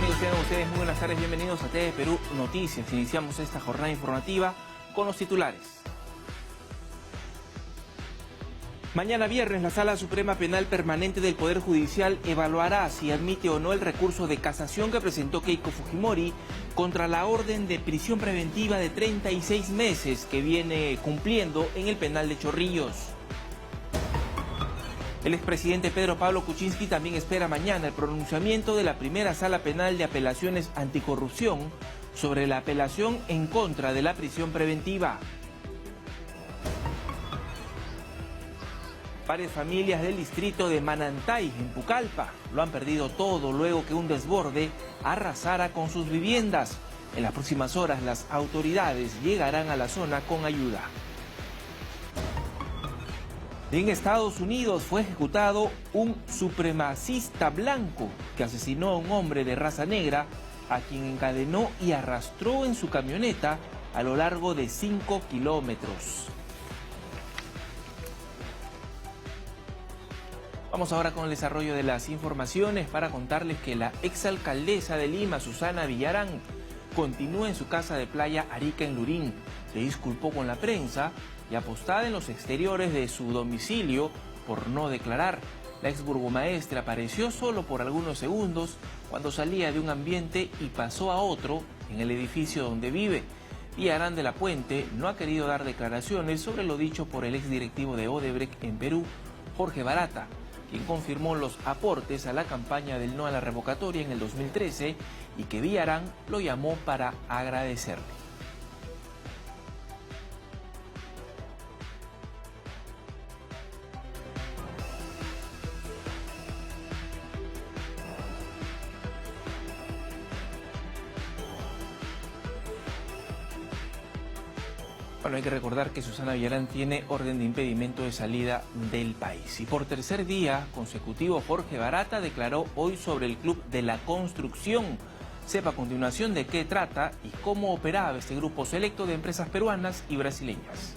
amigos? Sean ustedes muy buenas tardes, bienvenidos a TV Perú Noticias. Iniciamos esta jornada informativa con los titulares. Mañana viernes, la Sala Suprema Penal Permanente del Poder Judicial evaluará si admite o no el recurso de casación que presentó Keiko Fujimori contra la orden de prisión preventiva de 36 meses que viene cumpliendo en el penal de Chorrillos. El expresidente Pedro Pablo Kuczynski también espera mañana el pronunciamiento de la primera Sala Penal de Apelaciones Anticorrupción sobre la apelación en contra de la prisión preventiva. Varias familias del distrito de Manantay, en Pucallpa, lo han perdido todo luego que un desborde arrasara con sus viviendas. En las próximas horas las autoridades llegarán a la zona con ayuda. En Estados Unidos fue ejecutado un supremacista blanco que asesinó a un hombre de raza negra a quien encadenó y arrastró en su camioneta a lo largo de 5 kilómetros. Vamos ahora con el desarrollo de las informaciones para contarles que la exalcaldesa de Lima, Susana Villarán, continúa en su casa de playa Arica en Lurín. Se disculpó con la prensa y apostada en los exteriores de su domicilio por no declarar. La exburgomaestra apareció solo por algunos segundos cuando salía de un ambiente y pasó a otro en el edificio donde vive. Villarán de la Puente no ha querido dar declaraciones sobre lo dicho por el exdirectivo de Odebrecht en Perú, Jorge Barata, quien confirmó los aportes a la campaña del no a la revocatoria en el 2013 y que Villarán lo llamó para agradecerle. Bueno, hay que recordar que Susana Villarán tiene orden de impedimento de salida del país. Y por tercer día consecutivo, Jorge Barata declaró hoy sobre el Club de la Construcción. Sepa a continuación de qué trata y cómo operaba este grupo selecto de empresas peruanas y brasileñas.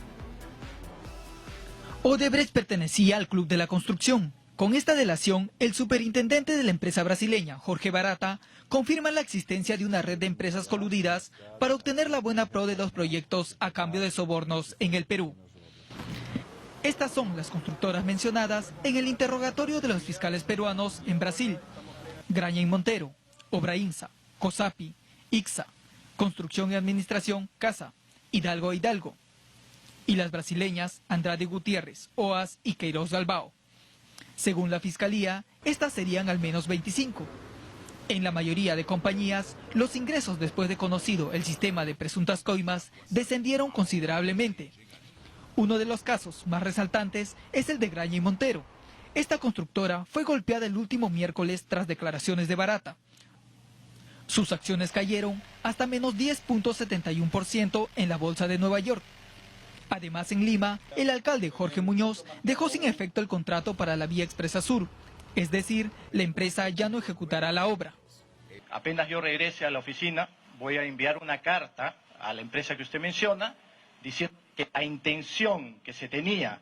Odebrecht pertenecía al Club de la Construcción. Con esta delación, el superintendente de la empresa brasileña, Jorge Barata, confirma la existencia de una red de empresas coludidas para obtener la buena pro de los proyectos a cambio de sobornos en el Perú. Estas son las constructoras mencionadas en el interrogatorio de los fiscales peruanos en Brasil: Graña y Montero, Obrainsa, Cosapi, Ixa, Construcción y Administración, Casa, Hidalgo Hidalgo, y las brasileñas Andrade Gutiérrez, OAS y Queiroz Galbao. Según la Fiscalía, estas serían al menos 25. En la mayoría de compañías, los ingresos después de conocido el sistema de presuntas coimas descendieron considerablemente. Uno de los casos más resaltantes es el de Graña y Montero. Esta constructora fue golpeada el último miércoles tras declaraciones de Barata. Sus acciones cayeron hasta menos 10.71% en la bolsa de Nueva York. Además, en Lima, el alcalde Jorge Muñoz dejó sin efecto el contrato para la vía Expresa Sur. Es decir, la empresa ya no ejecutará la obra. Apenas yo regrese a la oficina, voy a enviar una carta a la empresa que usted menciona, diciendo que la intención que se tenía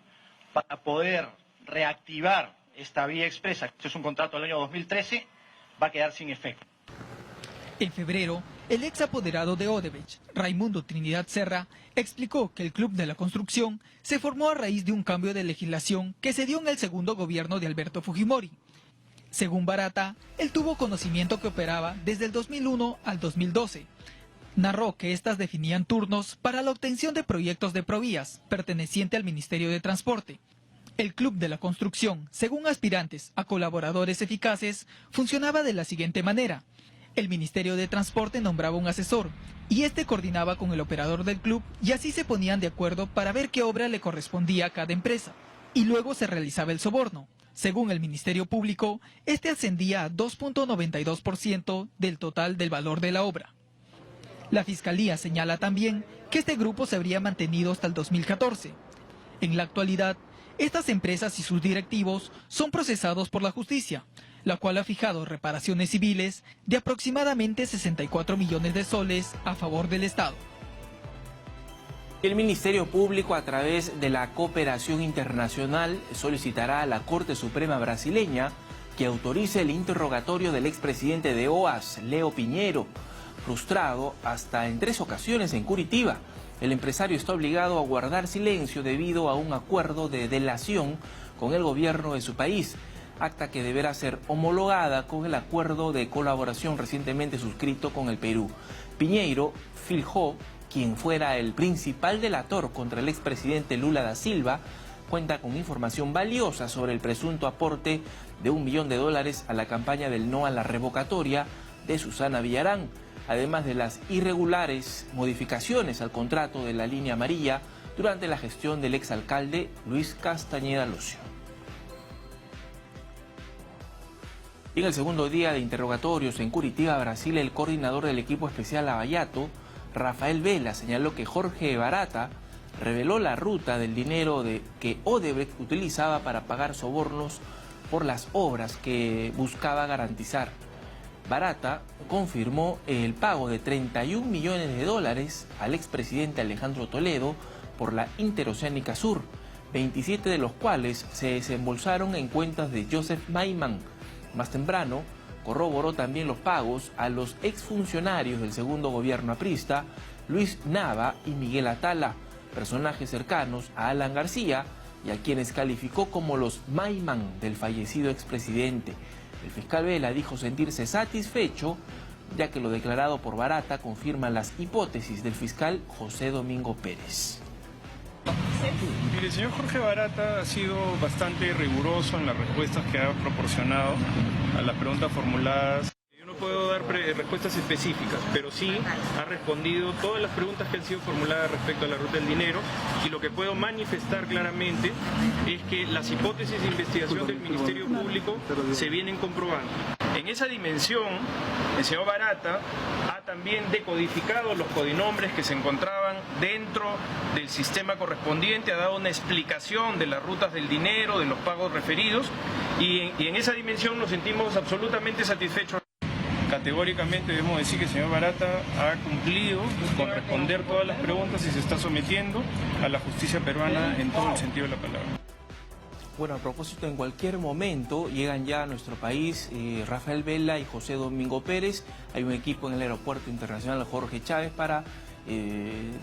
para poder reactivar esta vía expresa, que es un contrato del año 2013, va a quedar sin efecto. En febrero, el ex apoderado de Odebrecht, Raimundo Trinidad Serra, explicó que el Club de la Construcción se formó a raíz de un cambio de legislación que se dio en el segundo gobierno de Alberto Fujimori. Según Barata, él tuvo conocimiento que operaba desde el 2001 al 2012. Narró que estas definían turnos para la obtención de proyectos de Provías, perteneciente al Ministerio de Transporte. El Club de la Construcción, según aspirantes a colaboradores eficaces, funcionaba de la siguiente manera. El Ministerio de Transporte nombraba un asesor y este coordinaba con el operador del club y así se ponían de acuerdo para ver qué obra le correspondía a cada empresa. Y luego se realizaba el soborno. Según el Ministerio Público, este ascendía a 2.92% del total del valor de la obra. La Fiscalía señala también que este grupo se habría mantenido hasta el 2014. En la actualidad, estas empresas y sus directivos son procesados por la justicia, la cual ha fijado reparaciones civiles de aproximadamente 64 millones de soles a favor del Estado. El Ministerio Público, a través de la cooperación internacional, solicitará a la Corte Suprema brasileña que autorice el interrogatorio del expresidente de OAS, Leo Piñero, frustrado hasta en 3 ocasiones en Curitiba. El empresario está obligado a guardar silencio debido a un acuerdo de delación con el gobierno de su país, acta que deberá ser homologada con el acuerdo de colaboración recientemente suscrito con el Perú. Piñeiro filjó quien fuera el principal delator contra el expresidente Lula da Silva, cuenta con información valiosa sobre el presunto aporte de $1 millón a la campaña del no a la revocatoria de Susana Villarán, además de las irregulares modificaciones al contrato de la línea amarilla durante la gestión del exalcalde Luis Castañeda Locio. Y en el segundo día de interrogatorios en Curitiba, Brasil, el coordinador del equipo especial Lavallato, Rafael Vela, señaló que Jorge Barata reveló la ruta del dinero que Odebrecht utilizaba para pagar sobornos por las obras que buscaba garantizar. Barata confirmó el pago de $31 millones al expresidente Alejandro Toledo por la Interoceánica Sur, 27 de los cuales se desembolsaron en cuentas de Joseph Maiman. Más temprano, corroboró también los pagos a los exfuncionarios del segundo gobierno aprista, Luis Nava y Miguel Atala, personajes cercanos a Alan García y a quienes calificó como los Maiman del fallecido expresidente. El fiscal Vela dijo sentirse satisfecho, ya que lo declarado por Barata confirma las hipótesis del fiscal José Domingo Pérez. Mire, el señor Jorge Barata ha sido bastante riguroso en las respuestas que ha proporcionado a las preguntas formuladas. Yo no puedo dar respuestas específicas, pero sí ha respondido todas las preguntas que han sido formuladas respecto a la ruta del dinero, y lo que puedo manifestar claramente es que las hipótesis de investigación del Ministerio Público se vienen comprobando. En esa dimensión, el señor Barata ha también decodificado los codinombres que se encontraban dentro del sistema correspondiente, ha dado una explicación de las rutas del dinero, de los pagos referidos, y en esa dimensión nos sentimos absolutamente satisfechos. Categóricamente debemos decir que el señor Barata ha cumplido con responder todas las preguntas y se está sometiendo a la justicia peruana en todo el sentido de la palabra. Bueno, a propósito, en cualquier momento llegan ya a nuestro país Rafael Vela y José Domingo Pérez. Hay un equipo en el Aeropuerto Internacional Jorge Chávez para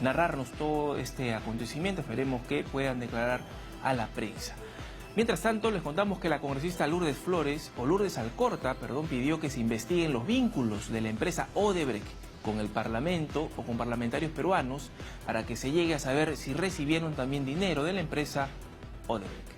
narrarnos todo este acontecimiento. Esperemos que puedan declarar a la prensa. Mientras tanto, les contamos que la congresista Lourdes Alcorta, pidió que se investiguen los vínculos de la empresa Odebrecht con el Parlamento o con parlamentarios peruanos para que se llegue a saber si recibieron también dinero de la empresa Odebrecht.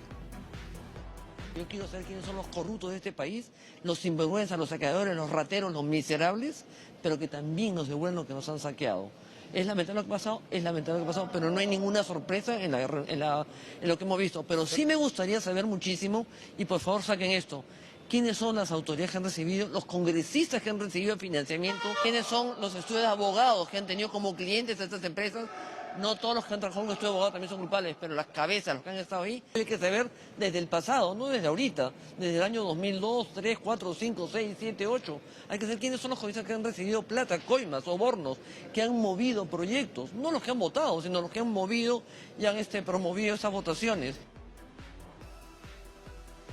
Yo quiero saber quiénes son los corruptos de este país, los sinvergüenzas, los saqueadores, los rateros, los miserables, pero que también nos devuelven lo que nos han saqueado. Es lamentable lo que ha pasado, pero no hay ninguna sorpresa en lo que hemos visto. Pero sí me gustaría saber muchísimo, y por favor saquen esto, quiénes son las autoridades que han recibido, los congresistas que han recibido financiamiento, quiénes son los estudios de abogados que han tenido como clientes a estas empresas. No todos los que han trabajado en un estudio de abogado también son culpables, pero las cabezas, los que han estado ahí, hay que saber desde el pasado, no desde ahorita, desde el año 2002, 3, 4, 5, 6, 7, 8. Hay que saber quiénes son los juristas que han recibido plata, coimas, sobornos, que han movido proyectos, no los que han votado, sino los que han movido y han promovido esas votaciones.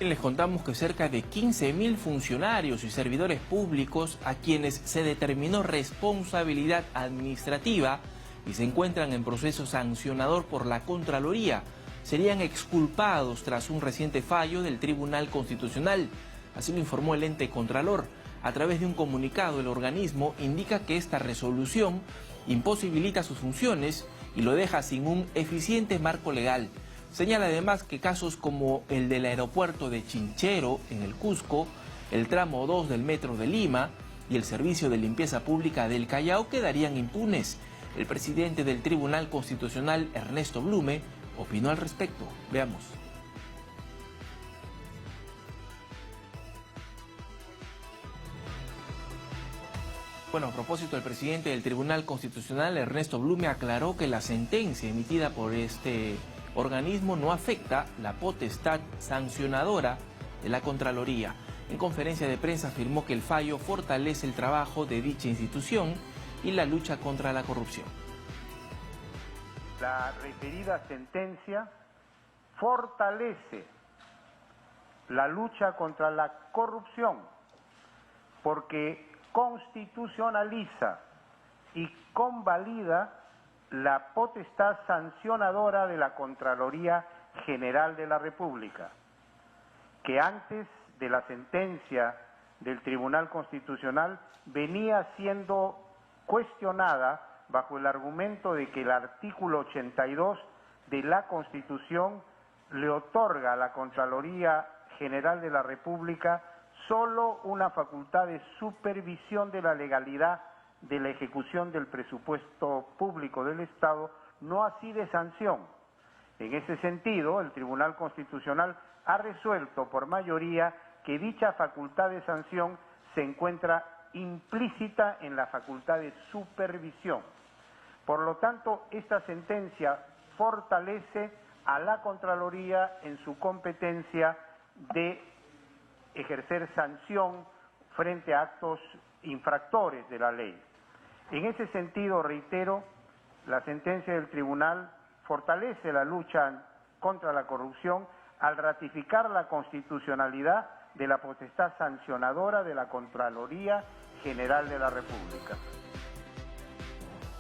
Les contamos que cerca de 15.000 funcionarios y servidores públicos a quienes se determinó responsabilidad administrativa y se encuentran en proceso sancionador por la Contraloría, serían exculpados tras un reciente fallo del Tribunal Constitucional. Así lo informó el ente Contralor. A través de un comunicado, el organismo indica que esta resolución imposibilita sus funciones y lo deja sin un eficiente marco legal. Señala además que casos como el del aeropuerto de Chinchero, en el Cusco, el tramo 2 del Metro de Lima y el servicio de limpieza pública del Callao quedarían impunes. El presidente del Tribunal Constitucional, Ernesto Blume, opinó al respecto. Veamos. Bueno, a propósito, el presidente del Tribunal Constitucional, Ernesto Blume, aclaró que la sentencia emitida por este organismo no afecta la potestad sancionadora de la Contraloría. En conferencia de prensa afirmó que el fallo fortalece el trabajo de dicha institución y la lucha contra la corrupción. La referida sentencia fortalece la lucha contra la corrupción, porque constitucionaliza y convalida la potestad sancionadora de la Contraloría General de la República, que antes de la sentencia del Tribunal Constitucional venía siendo cuestionada bajo el argumento de que el artículo 82 de la Constitución le otorga a la Contraloría General de la República solo una facultad de supervisión de la legalidad de la ejecución del presupuesto público del Estado, no así de sanción. En ese sentido, el Tribunal Constitucional ha resuelto por mayoría que dicha facultad de sanción se encuentra implícita en la facultad de supervisión. Por lo tanto, esta sentencia fortalece a la Contraloría en su competencia de ejercer sanción frente a actos infractores de la ley. En ese sentido, reitero, la sentencia del tribunal fortalece la lucha contra la corrupción al ratificar la constitucionalidad de la potestad sancionadora de la Contraloría General de la República.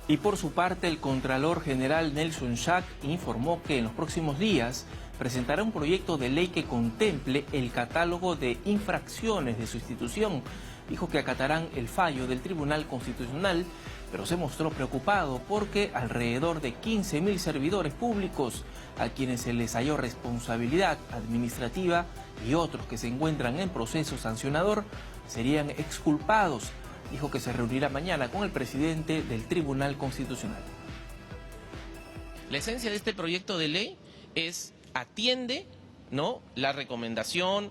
Y por su parte, el Contralor General Nelson Schack informó que en los próximos días presentará un proyecto de ley que contemple el catálogo de infracciones de su institución. Dijo que acatarán el fallo del Tribunal Constitucional, pero se mostró preocupado porque alrededor de 15.000 servidores públicos a quienes se les halló responsabilidad administrativa y otros que se encuentran en proceso sancionador serían exculpados. Dijo que se reunirá mañana con el presidente del Tribunal Constitucional. La esencia de este proyecto de ley atiende, ¿no?, la recomendación,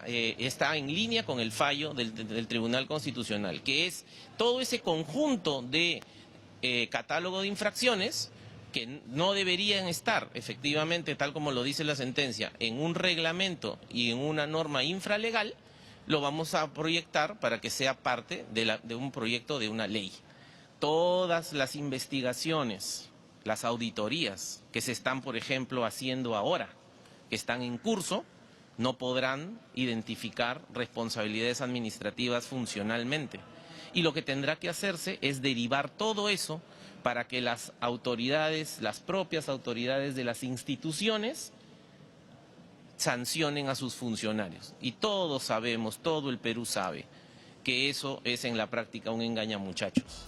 está en línea con el fallo del Tribunal Constitucional, que es todo ese conjunto de catálogo de infracciones que no deberían estar, efectivamente, tal como lo dice la sentencia, en un reglamento y en una norma infralegal. Lo vamos a proyectar para que sea parte de un proyecto de una ley. Todas las investigaciones, las auditorías que se están, por ejemplo, haciendo ahora, que están en curso, no podrán identificar responsabilidades administrativas funcionalmente. Y lo que tendrá que hacerse es derivar todo eso para que las autoridades, las propias autoridades de las instituciones, sancionen a sus funcionarios. Y todos sabemos, todo el Perú sabe, que eso es en la práctica un engañamuchachos.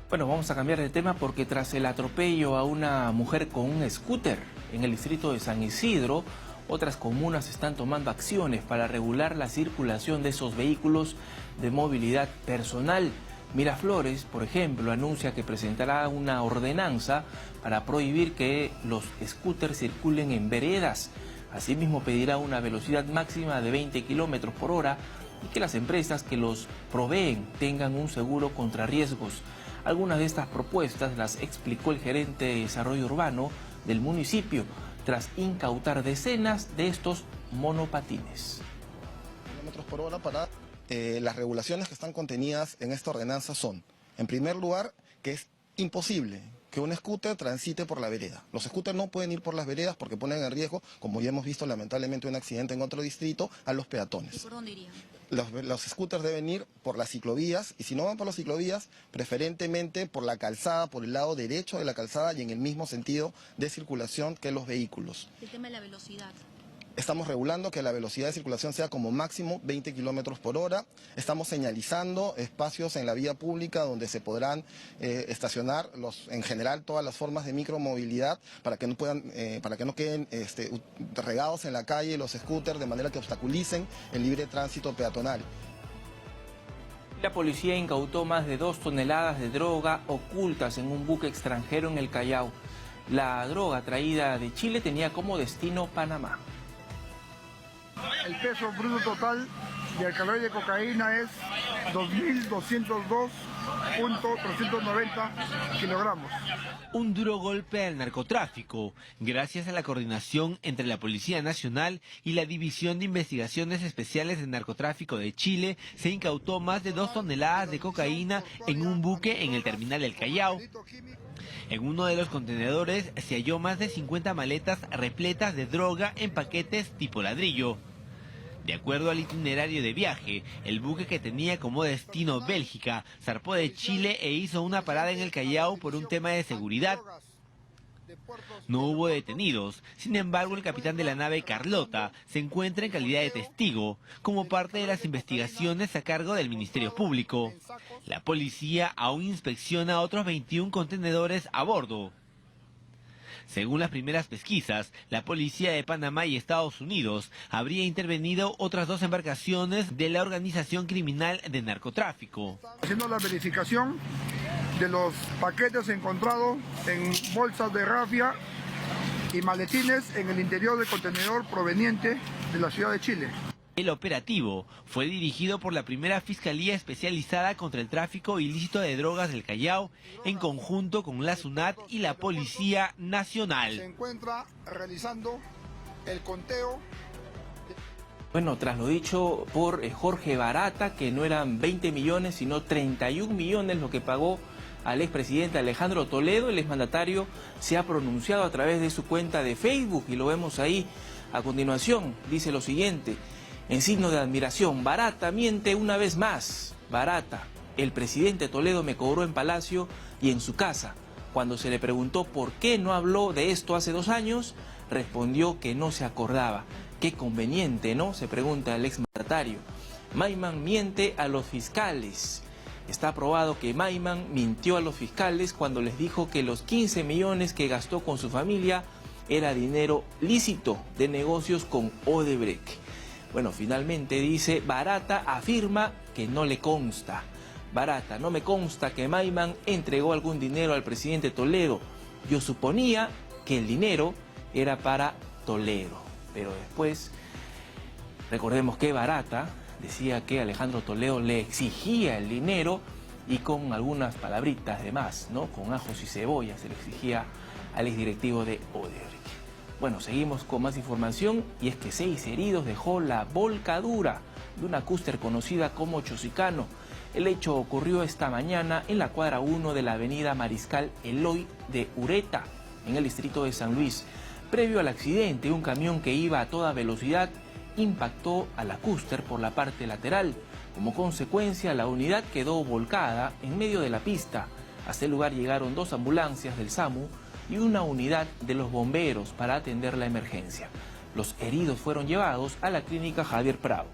Bueno, vamos a cambiar de tema porque tras el atropello a una mujer con un scooter en el distrito de San Isidro, otras comunas están tomando acciones para regular la circulación de esos vehículos de movilidad personal. Miraflores, por ejemplo, anuncia que presentará una ordenanza para prohibir que los scooters circulen en veredas. Asimismo, pedirá una velocidad máxima de 20 kilómetros por hora y que las empresas que los proveen tengan un seguro contra riesgos. Algunas de estas propuestas las explicó el gerente de desarrollo urbano del municipio tras incautar decenas de estos monopatines. Kilómetros por hora para las regulaciones que están contenidas en esta ordenanza son, en primer lugar, que es imposible que un scooter transite por la vereda. Los scooters no pueden ir por las veredas porque ponen en riesgo, como ya hemos visto lamentablemente un accidente en otro distrito, a los peatones. ¿Y por dónde irían? Los scooters deben ir por las ciclovías y si no van por las ciclovías, preferentemente por la calzada, por el lado derecho de la calzada y en el mismo sentido de circulación que los vehículos. El tema de la velocidad. Estamos regulando que la velocidad de circulación sea como máximo 20 kilómetros por hora. Estamos señalizando espacios en la vía pública donde se podrán estacionar en general todas las formas de micromovilidad para que no queden regados en la calle los scooters de manera que obstaculicen el libre tránsito peatonal. La policía incautó más de 2 toneladas de droga ocultas en un buque extranjero en el Callao. La droga traída de Chile tenía como destino Panamá. El peso bruto total de alcaloide de cocaína es 2.202.390 kilogramos. Un duro golpe al narcotráfico, gracias a la coordinación entre la Policía Nacional y la División de Investigaciones Especiales de Narcotráfico de Chile, se incautó más de 2 toneladas de cocaína en un buque en el terminal del Callao. En uno de los contenedores se halló más de 50 maletas repletas de droga en paquetes tipo ladrillo. De acuerdo al itinerario de viaje, el buque, que tenía como destino Bélgica, zarpó de Chile e hizo una parada en el Callao por un tema de seguridad. No hubo detenidos. Sin embargo, el capitán de la nave, Carlota, se encuentra en calidad de testigo, como parte de las investigaciones a cargo del Ministerio Público. La policía aún inspecciona otros 21 contenedores a bordo. Según las primeras pesquisas, la policía de Panamá y Estados Unidos habría intervenido otras 2 embarcaciones de la organización criminal de narcotráfico. Haciendo la verificación de los paquetes encontrados en bolsas de rafia y maletines en el interior del contenedor proveniente de la ciudad de Chile. El operativo fue dirigido por la primera Fiscalía Especializada contra el Tráfico Ilícito de Drogas del Callao, en conjunto con la SUNAT y la Policía Nacional. Se encuentra realizando el conteo. Bueno, tras lo dicho por Jorge Barata, que no eran 20 millones, sino 31 millones lo que pagó al expresidente Alejandro Toledo, el exmandatario se ha pronunciado a través de su cuenta de Facebook y lo vemos ahí a continuación. Dice lo siguiente: en signo de admiración, Barata miente una vez más. Barata, el presidente Toledo me cobró en Palacio y en su casa. Cuando se le preguntó por qué no habló de esto hace 2 años, respondió que no se acordaba. Qué conveniente, ¿no?, se pregunta el exmandatario. Maiman miente a los fiscales. Está probado que Maiman mintió a los fiscales cuando les dijo que los 15 millones que gastó con su familia era dinero lícito de negocios con Odebrecht. Bueno, finalmente dice, Barata afirma que no le consta. Barata, no me consta que Maiman entregó algún dinero al presidente Toledo. Yo suponía que el dinero era para Toledo. Pero después, recordemos que Barata decía que Alejandro Toledo le exigía el dinero y con algunas palabritas de más, ¿no?, con ajos y cebollas se le exigía al exdirectivo de Odebrecht. Bueno, seguimos con más información y es que 6 heridos dejó la volcadura de una cúster conocida como Chosicano. El hecho ocurrió esta mañana en la cuadra 1 de la avenida Mariscal Eloy de Ureta, en el distrito de San Luis. Previo al accidente, un camión que iba a toda velocidad impactó a la cúster por la parte lateral. Como consecuencia, la unidad quedó volcada en medio de la pista. Hasta el lugar llegaron 2 ambulancias del SAMU y una unidad de los bomberos para atender la emergencia. Los heridos fueron llevados a la clínica Javier Prado.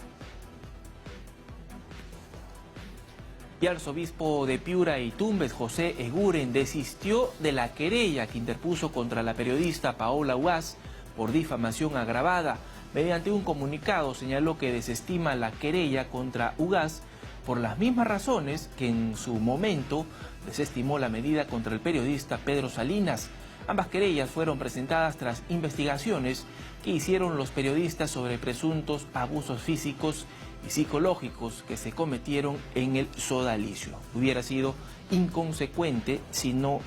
Y el arzobispo de Piura y Tumbes, José Eguren, desistió de la querella que interpuso contra la periodista Paola Ugaz por difamación agravada. Mediante un comunicado señaló que desestima la querella contra Ugaz por las mismas razones que en su momento desestimó la medida contra el periodista Pedro Salinas. Ambas querellas fueron presentadas tras investigaciones que hicieron los periodistas sobre presuntos abusos físicos y psicológicos que se cometieron en el sodalicio. Hubiera sido inconsecuente si no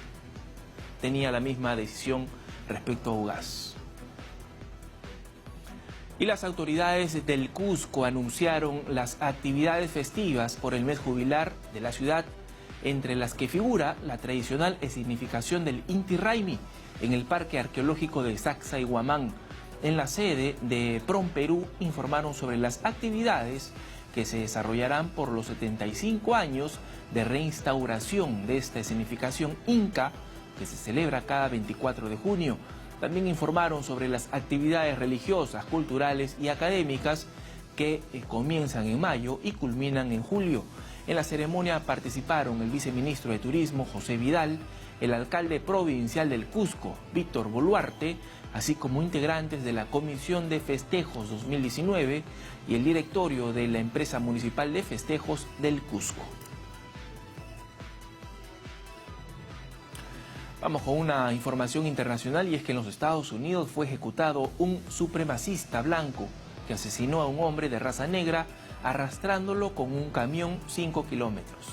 tenía la misma decisión respecto a Ugaz. Y las autoridades del Cusco anunciaron las actividades festivas por el mes jubilar de la ciudad, entre las que figura la tradicional escenificación del Inti Raymi en el Parque Arqueológico de Sacsayhuamán. En la sede de PROM Perú informaron sobre las actividades que se desarrollarán por los 75 años de reinstauración de esta escenificación inca que se celebra cada 24 de junio. También informaron sobre las actividades religiosas, culturales y académicas que comienzan en mayo y culminan en julio. En la ceremonia participaron el viceministro de Turismo, José Vidal, el alcalde provincial del Cusco, Víctor Boluarte, así como integrantes de la Comisión de Festejos 2019 y el directorio de la Empresa Municipal de Festejos del Cusco. Vamos con una información internacional y es que en los Estados Unidos fue ejecutado un supremacista blanco que asesinó a un hombre de raza negra arrastrándolo con un camión 5 kilómetros.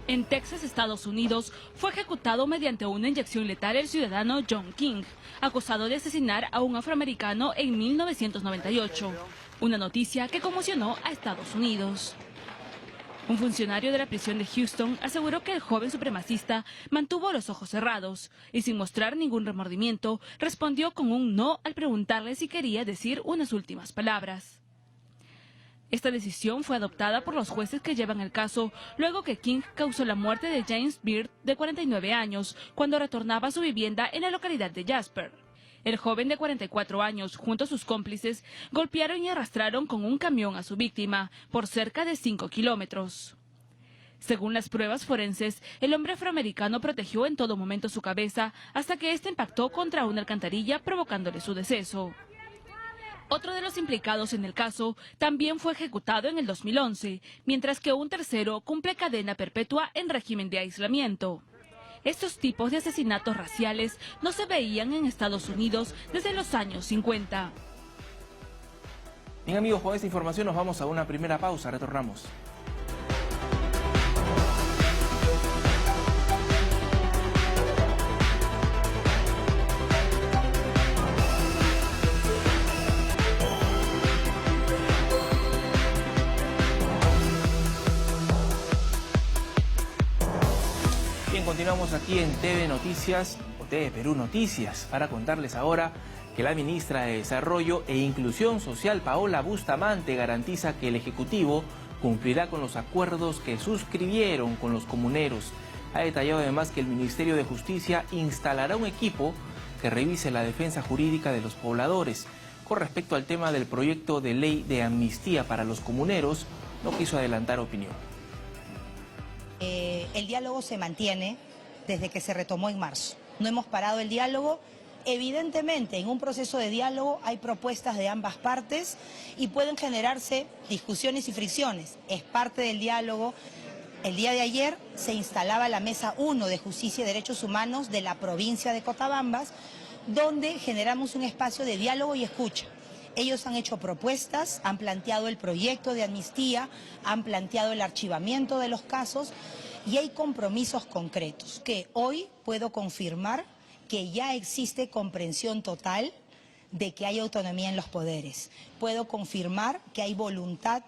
En Texas, Estados Unidos, fue ejecutado mediante una inyección letal el ciudadano John King, acusado de asesinar a un afroamericano en 1998. Una noticia que conmocionó a Estados Unidos. Un funcionario de la prisión de Houston aseguró que el joven supremacista mantuvo los ojos cerrados y sin mostrar ningún remordimiento respondió con un no al preguntarle si quería decir unas últimas palabras. Esta decisión fue adoptada por los jueces que llevan el caso luego que King causó la muerte de James Beard, de 49 años, cuando retornaba a su vivienda en la localidad de Jasper. El joven de 44 años, junto a sus cómplices, golpearon y arrastraron con un camión a su víctima por cerca de 5 kilómetros. Según las pruebas forenses, el hombre afroamericano protegió en todo momento su cabeza hasta que ésta impactó contra una alcantarilla, provocándole su deceso. Otro de los implicados en el caso también fue ejecutado en el 2011, mientras que un tercero cumple cadena perpetua en régimen de aislamiento. Estos tipos de asesinatos raciales no se veían en Estados Unidos desde los años 50. Bien amigos, con esta información nos vamos a una primera pausa, retornamos. Continuamos aquí en TV Noticias o TV Perú Noticias para contarles ahora que la ministra de Desarrollo e Inclusión Social, Paola Bustamante, garantiza que el Ejecutivo cumplirá con los acuerdos que suscribieron con los comuneros. Ha detallado además que el Ministerio de Justicia instalará un equipo que revise la defensa jurídica de los pobladores. Con respecto al tema del proyecto de ley de amnistía para los comuneros, no quiso adelantar opinión. El diálogo se mantiene desde que se retomó en marzo. No hemos parado el diálogo. Evidentemente, en un proceso de diálogo hay propuestas de ambas partes y pueden generarse discusiones y fricciones. Es parte del diálogo. El día de ayer se instalaba la Mesa 1 de Justicia y Derechos Humanos de la provincia de Cotabambas, donde generamos un espacio de diálogo y escucha. Ellos han hecho propuestas, han planteado el proyecto de amnistía, han planteado el archivamiento de los casos y hay compromisos concretos que hoy puedo confirmar que ya existe comprensión total de que hay autonomía en los poderes. Puedo confirmar que hay voluntad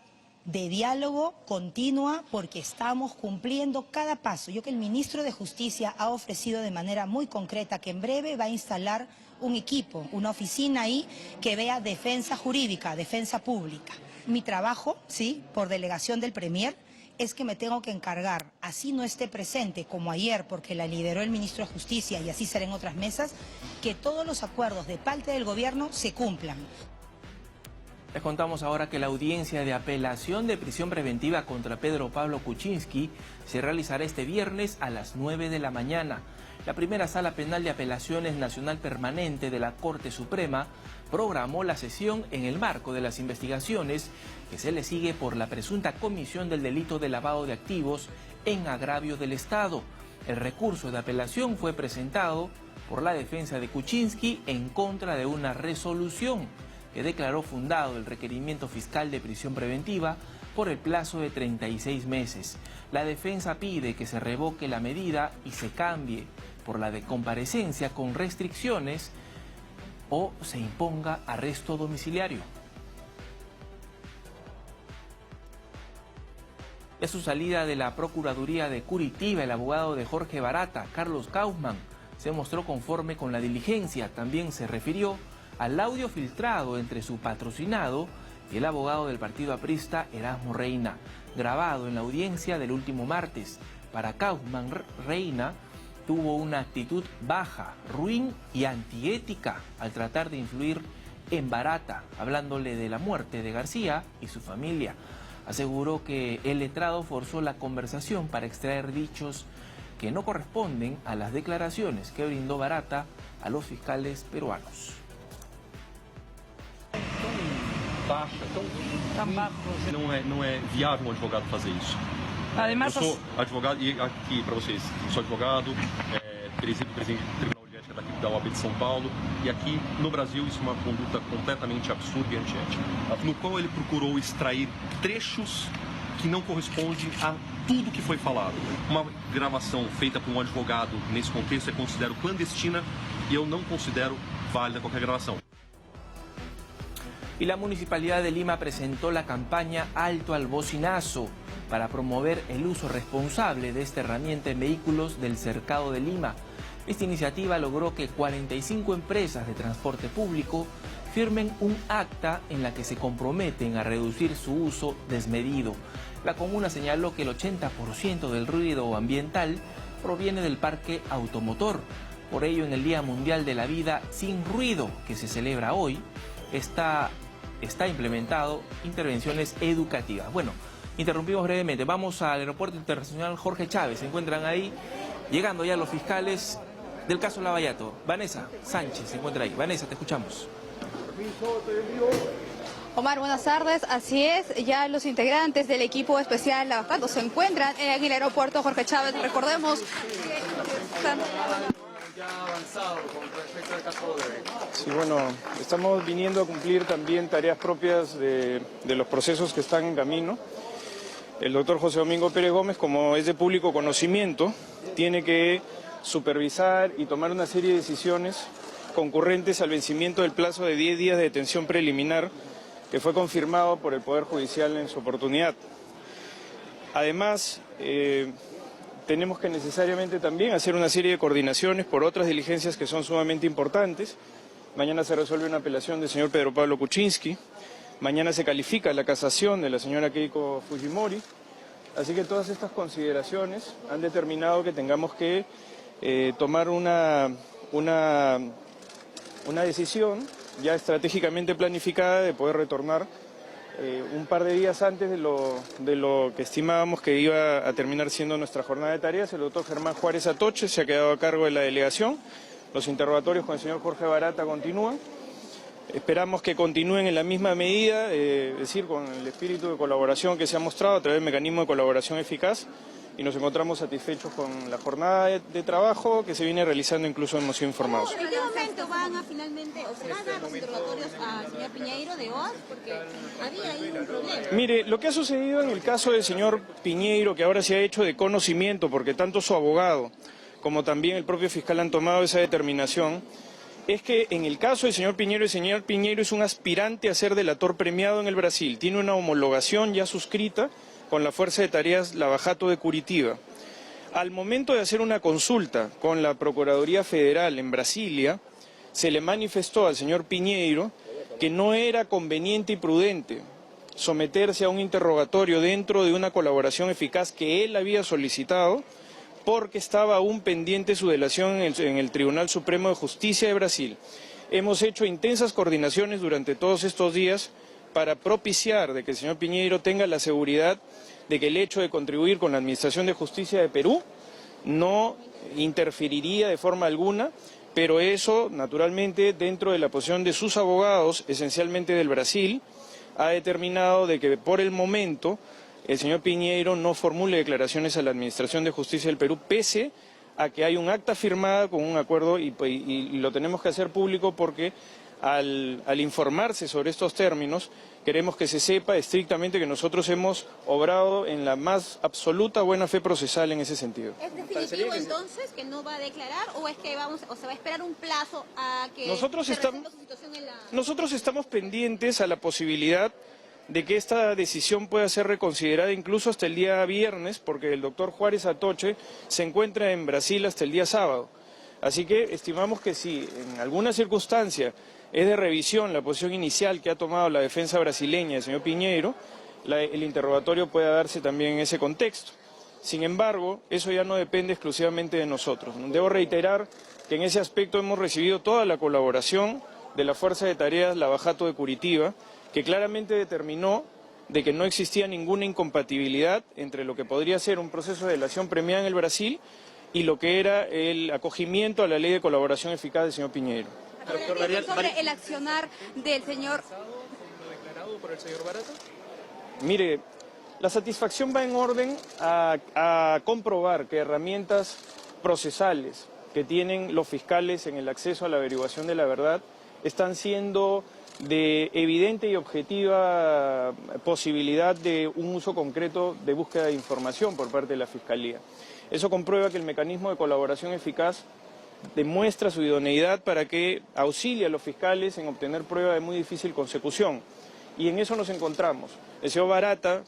de diálogo continua porque estamos cumpliendo cada paso. Yo que el ministro de Justicia ha ofrecido de manera muy concreta que en breve va a instalar un equipo, una oficina ahí que vea defensa jurídica, defensa pública. Mi trabajo, sí, por delegación del Premier, es que me tengo que encargar, así no esté presente como ayer porque la lideró el ministro de Justicia y así será en otras mesas, que todos los acuerdos de parte del gobierno se cumplan. Les contamos ahora que la audiencia de apelación de prisión preventiva contra Pedro Pablo Kuczynski se realizará este viernes a las 9 de la mañana. La primera Sala Penal de Apelaciones Nacional Permanente de la Corte Suprema programó la sesión en el marco de las investigaciones que se le sigue por la presunta comisión del delito de lavado de activos en agravio del Estado. El recurso de apelación fue presentado por la defensa de Kuczynski en contra de una resolución que declaró fundado el requerimiento fiscal de prisión preventiva por el plazo de 36 meses. La defensa pide que se revoque la medida y se cambie por la de comparecencia con restricciones o se imponga arresto domiciliario. A su salida de la Procuraduría de Curitiba, el abogado de Jorge Barata, Carlos Kaufmann, se mostró conforme con la diligencia. También se refirió al audio filtrado entre su patrocinado y el abogado del partido aprista Erasmo Reina, grabado en la audiencia del último martes. Para Kaufmann, Reina tuvo una actitud baja, ruin y antiética al tratar de influir en Barata, hablándole de la muerte de García y su familia. Aseguró que el letrado forzó la conversación para extraer dichos que no corresponden a las declaraciones que brindó Barata a los fiscales peruanos. Não é viável um advogado fazer isso. Además, eu sou advogado, e aqui para vocês, sou advogado, presidente do Tribunal de Ética da OAB de São Paulo, e aqui no Brasil isso é uma conduta completamente absurda e antiética, no qual ele procurou extrair trechos que não correspondem a tudo que foi falado. Uma gravação feita por um advogado nesse contexto eu considero clandestina e eu não considero válida qualquer gravação. Y la Municipalidad de Lima presentó la campaña Alto al Bocinazo para promover el uso responsable de esta herramienta en vehículos del Cercado de Lima. Esta iniciativa logró que 45 empresas de transporte público firmen un acta en la que se comprometen a reducir su uso desmedido. La comuna señaló que el 80% del ruido ambiental proviene del parque automotor. Por ello, en el Día Mundial de la Vida Sin Ruido, que se celebra hoy, está implementado intervenciones educativas. Bueno, interrumpimos brevemente. Vamos al Aeropuerto Internacional Jorge Chávez. Se encuentran ahí, llegando ya los fiscales del caso Lavallato. Vanessa Sánchez se encuentra ahí. Vanessa, te escuchamos. Omar, buenas tardes. Así es, ya los integrantes del equipo especial Lavallato se encuentran en el aeropuerto Jorge Chávez. Recordemos Sí, bueno, estamos viniendo a cumplir también tareas propias de los procesos que están en camino. El doctor José Domingo Pérez Gómez, como es de público conocimiento, tiene que supervisar y tomar una serie de decisiones concurrentes al vencimiento del plazo de 10 días de detención preliminar que fue confirmado por el Poder Judicial en su oportunidad. Además, tenemos que necesariamente también hacer una serie de coordinaciones por otras diligencias que son sumamente importantes. Mañana se resuelve una apelación del señor Pedro Pablo Kuczynski. Mañana se califica la casación de la señora Keiko Fujimori. Así que todas estas consideraciones han determinado que tengamos que tomar una decisión ya estratégicamente planificada de poder retornar un par de días antes de lo que estimábamos que iba a terminar siendo nuestra jornada de tareas. El doctor Germán Juárez Atoche se ha quedado a cargo de la delegación. Los interrogatorios con el señor Jorge Barata continúan. Esperamos que continúen en la misma medida, es decir, con el espíritu de colaboración que se ha mostrado a través del mecanismo de colaboración eficaz, y nos encontramos satisfechos con la jornada de trabajo que se viene realizando, incluso hemos sido informados. ¿en qué momento van a finalmente, o se van a dar los interrogatorios al señor Piñeiro de OAS? Porque había ahí un problema. Mire, lo que ha sucedido en el caso del señor Piñeiro, que ahora se ha hecho de conocimiento, porque tanto su abogado como también el propio fiscal han tomado esa determinación, es que en el caso del señor Piñeiro es un aspirante a ser delator premiado en el Brasil. Tiene una homologación ya suscrita con la Fuerza de Tareas Lavallato de Curitiba. Al momento de hacer una consulta con la Procuraduría Federal en Brasilia, se le manifestó al señor Piñeiro que no era conveniente y prudente someterse a un interrogatorio dentro de una colaboración eficaz que él había solicitado, porque estaba aún pendiente su delación en el Tribunal Supremo de Justicia de Brasil. Hemos hecho intensas coordinaciones durante todos estos días para propiciar de que el señor Piñeiro tenga la seguridad de que el hecho de contribuir con la Administración de Justicia de Perú no interferiría de forma alguna, pero eso, naturalmente, dentro de la posición de sus abogados, esencialmente del Brasil, ha determinado de que por el momento el señor Piñeiro no formule declaraciones a la Administración de Justicia del Perú, pese a que hay un acta firmada con un acuerdo y lo tenemos que hacer público porque al informarse sobre estos términos queremos que se sepa estrictamente que nosotros hemos obrado en la más absoluta buena fe procesal en ese sentido. ¿Es definitivo entonces que no va a declarar o es que se va a esperar un plazo a que nosotros se resuelva su situación en la... Nosotros estamos pendientes a la posibilidad de que esta decisión pueda ser reconsiderada incluso hasta el día viernes, porque el doctor Juárez Atoche se encuentra en Brasil hasta el día sábado. Así que estimamos que si en alguna circunstancia es de revisión la posición inicial que ha tomado la defensa brasileña del señor Piñeiro, el interrogatorio pueda darse también en ese contexto. Sin embargo, eso ya no depende exclusivamente de nosotros. Debo reiterar que en ese aspecto hemos recibido toda la colaboración de la Fuerza de Tareas Lavallato de Curitiba, que claramente determinó de que no existía ninguna incompatibilidad entre lo que podría ser un proceso de delación premiada en el Brasil y lo que era el acogimiento a la ley de colaboración eficaz del señor Piñeiro. Sobre el accionar del señor... ¿Lo declarado por el señor Barata? Mire, la satisfacción va en orden a comprobar que herramientas procesales que tienen los fiscales en el acceso a la averiguación de la verdad están siendo de evidente y objetiva posibilidad de un uso concreto de búsqueda de información por parte de la Fiscalía. Eso comprueba que el mecanismo de colaboración eficaz demuestra su idoneidad para que auxilie a los fiscales en obtener prueba de muy difícil consecución. Y en eso nos encontramos. El señor Barata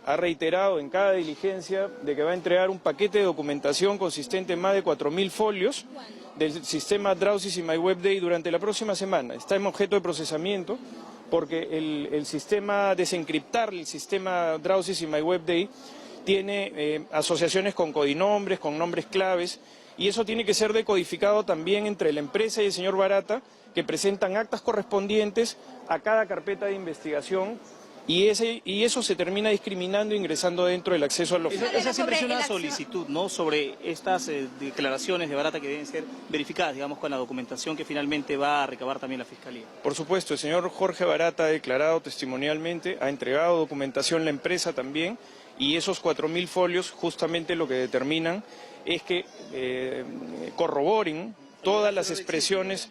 ha reiterado en cada diligencia de que va a entregar un paquete de documentación consistente en más de 4.000 folios del sistema Drowsys y MyWebDay durante la próxima semana. Está en objeto de procesamiento porque el sistema desencriptar, el sistema Drowsys y MyWebDay, tiene asociaciones con codinombres, con nombres claves, y eso tiene que ser decodificado también entre la empresa y el señor Barata, que presentan actas correspondientes a cada carpeta de investigación, y eso se termina discriminando e ingresando dentro del acceso a los... Esa siempre es una solicitud, ¿no?, sobre estas declaraciones de Barata que deben ser verificadas, digamos, con la documentación que finalmente va a recabar también la Fiscalía. Por supuesto, el señor Jorge Barata ha declarado testimonialmente, ha entregado documentación la empresa también, y esos 4.000 folios justamente lo que determinan es que corroboren todas las expresiones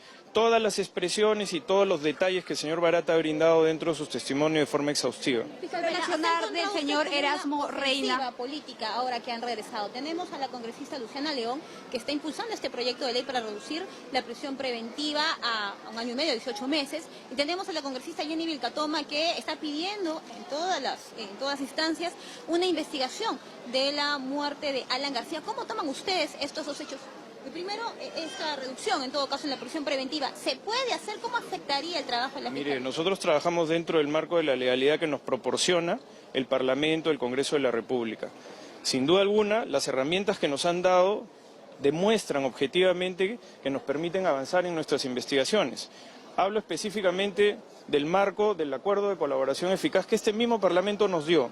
y todos los detalles que el señor Barata ha brindado dentro de sus testimonios de forma exhaustiva. Relacionar del señor Erasmo Reina política ahora que han regresado. Tenemos a la congresista Luciana León, que está impulsando este proyecto de ley para reducir la prisión preventiva a 1 año y medio, 18 meses. Y tenemos a la congresista Jenny Vilcatoma, que está pidiendo en todas las instancias una investigación de la muerte de Alan García. ¿Cómo toman ustedes estos dos hechos? Primero, esta reducción, en todo caso, en la prisión preventiva, ¿se puede hacer? ¿Cómo afectaría el trabajo de la Fiscalía? Mire, nosotros trabajamos dentro del marco de la legalidad que nos proporciona el Parlamento, el Congreso de la República. Sin duda alguna, las herramientas que nos han dado demuestran objetivamente que nos permiten avanzar en nuestras investigaciones. Hablo específicamente del marco del acuerdo de colaboración eficaz que este mismo Parlamento nos dio.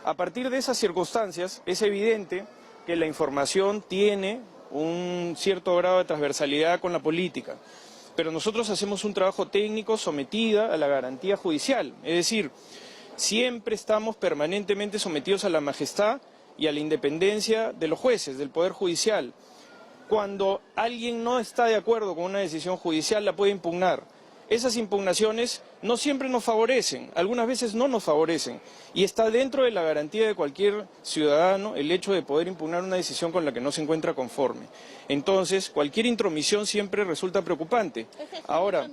A partir de esas circunstancias, es evidente que la información tiene un cierto grado de transversalidad con la política, pero nosotros hacemos un trabajo técnico sometida a la garantía judicial, es decir, siempre estamos permanentemente sometidos a la majestad y a la independencia de los jueces, del Poder Judicial. Cuando alguien no está de acuerdo con una decisión judicial, la puede impugnar. Esas impugnaciones no siempre nos favorecen, algunas veces no nos favorecen, y está dentro de la garantía de cualquier ciudadano el hecho de poder impugnar una decisión con la que no se encuentra conforme. Entonces, cualquier intromisión siempre resulta preocupante. Ahora,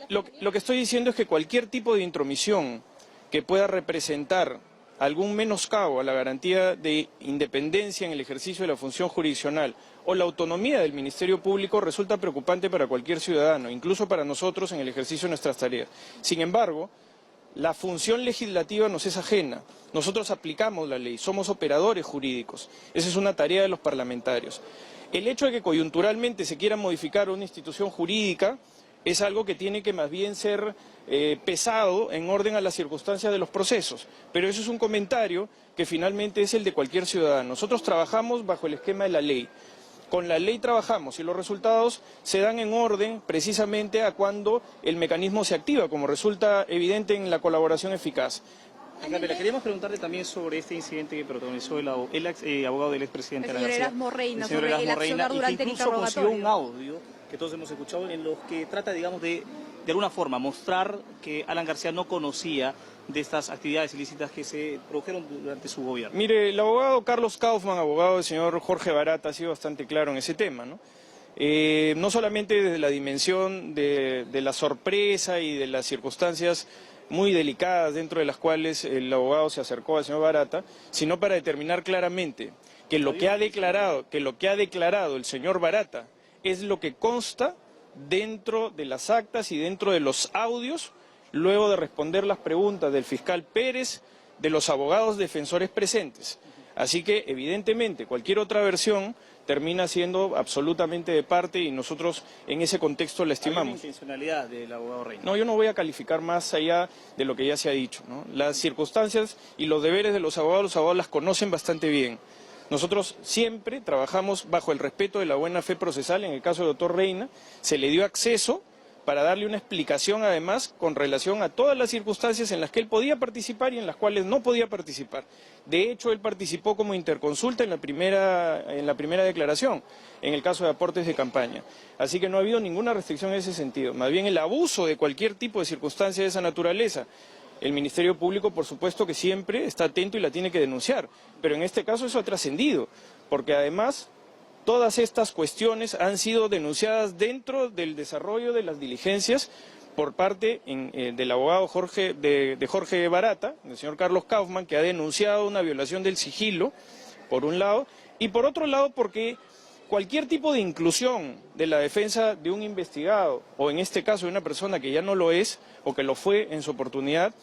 lo que estoy diciendo es que cualquier tipo de intromisión que pueda representar algún menoscabo a la garantía de independencia en el ejercicio de la función jurisdiccional o la autonomía del Ministerio Público resulta preocupante para cualquier ciudadano, incluso para nosotros en el ejercicio de nuestras tareas. Sin embargo, la función legislativa nos es ajena. Nosotros aplicamos la ley, somos operadores jurídicos. Esa es una tarea de los parlamentarios. El hecho de que coyunturalmente se quiera modificar una institución jurídica es algo que tiene que más bien ser pesado en orden a las circunstancias de los procesos. Pero eso es un comentario que finalmente es el de cualquier ciudadano. Nosotros trabajamos bajo el esquema de la ley. Con la ley trabajamos y los resultados se dan en orden precisamente a cuando el mecanismo se activa, como resulta evidente en la colaboración eficaz. Gabriela, queríamos preguntarle también sobre este incidente que protagonizó el abogado del expresidente de la Nación, Erasmo Reina, sobre el accionar durante el incluso consiguió un interrogatorio. audio que todos hemos escuchado en los que trata, digamos, de alguna forma mostrar que Alan García no conocía de estas actividades ilícitas que se produjeron durante su gobierno. Mire, el abogado Carlos Kaufmann, abogado del señor Jorge Barata, ha sido bastante claro en ese tema, ¿no? No solamente desde la dimensión de la sorpresa y de las circunstancias muy delicadas dentro de las cuales el abogado se acercó al señor Barata, sino para determinar claramente que lo que ha declarado el señor Barata es lo que consta dentro de las actas y dentro de los audios, luego de responder las preguntas del fiscal Pérez, de los abogados defensores presentes. Así que, evidentemente, cualquier otra versión termina siendo absolutamente de parte y nosotros en ese contexto la estimamos. ¿Hay una intencionalidad del abogado Reina? No, yo no voy a calificar más allá de lo que ya se ha dicho, ¿no? Las circunstancias y los deberes de los abogados las conocen bastante bien. Nosotros siempre trabajamos bajo el respeto de la buena fe procesal. En el caso del doctor Reina, se le dio acceso para darle una explicación además con relación a todas las circunstancias en las que él podía participar y en las cuales no podía participar. De hecho, él participó como interconsulta en la primera declaración, en el caso de aportes de campaña. Así que no ha habido ninguna restricción en ese sentido. Más bien el abuso de cualquier tipo de circunstancia de esa naturaleza. El Ministerio Público, por supuesto que siempre está atento y la tiene que denunciar, pero en este caso eso ha trascendido, porque además Todas estas cuestiones han sido denunciadas dentro del desarrollo de las diligencias por parte del abogado Jorge Barata, del señor Carlos Kaufmann, que ha denunciado una violación del sigilo, por un lado, y por otro lado porque cualquier tipo de inclusión de la defensa de un investigado, o en este caso de una persona que ya no lo es, o que lo fue en su oportunidad,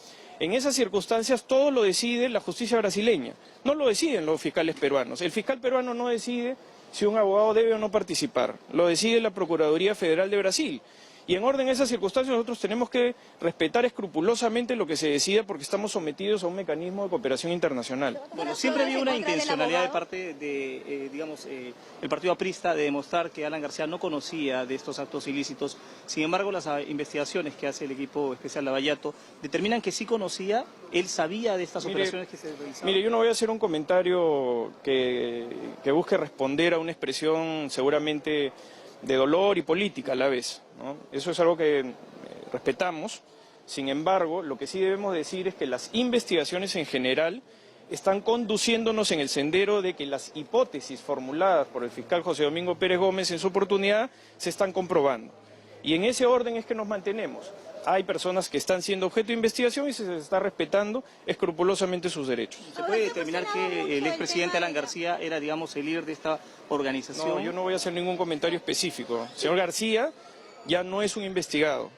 en esas circunstancias todo lo decide la justicia brasileña, no lo deciden los fiscales peruanos. El fiscal peruano no decide si un abogado debe o no participar, lo decide la Procuraduría Federal de Brasil. Y en orden a esas circunstancias nosotros tenemos que respetar escrupulosamente lo que se decida porque estamos sometidos a un mecanismo de cooperación internacional. Bueno, siempre había una intencionalidad de parte de, el partido aprista de demostrar que Alan García no conocía de estos actos ilícitos. Sin embargo, las investigaciones que hace el equipo especial Lavallato determinan que sí conocía, él sabía de estas operaciones que se realizaban. Mire, yo no voy a hacer un comentario que busque responder a una expresión seguramente de dolor y política a la vez, ¿no? Eso es algo que respetamos. Sin embargo, lo que sí debemos decir es que las investigaciones en general están conduciéndonos en el sendero de que las hipótesis formuladas por el fiscal José Domingo Pérez Gómez en su oportunidad se están comprobando. Y en ese orden es que nos mantenemos. Hay personas que están siendo objeto de investigación y se les está respetando escrupulosamente sus derechos. ¿Se puede determinar que el expresidente Alan García era, digamos, el líder de esta organización? No, yo no voy a hacer ningún comentario específico. El señor García ya no es un investigado.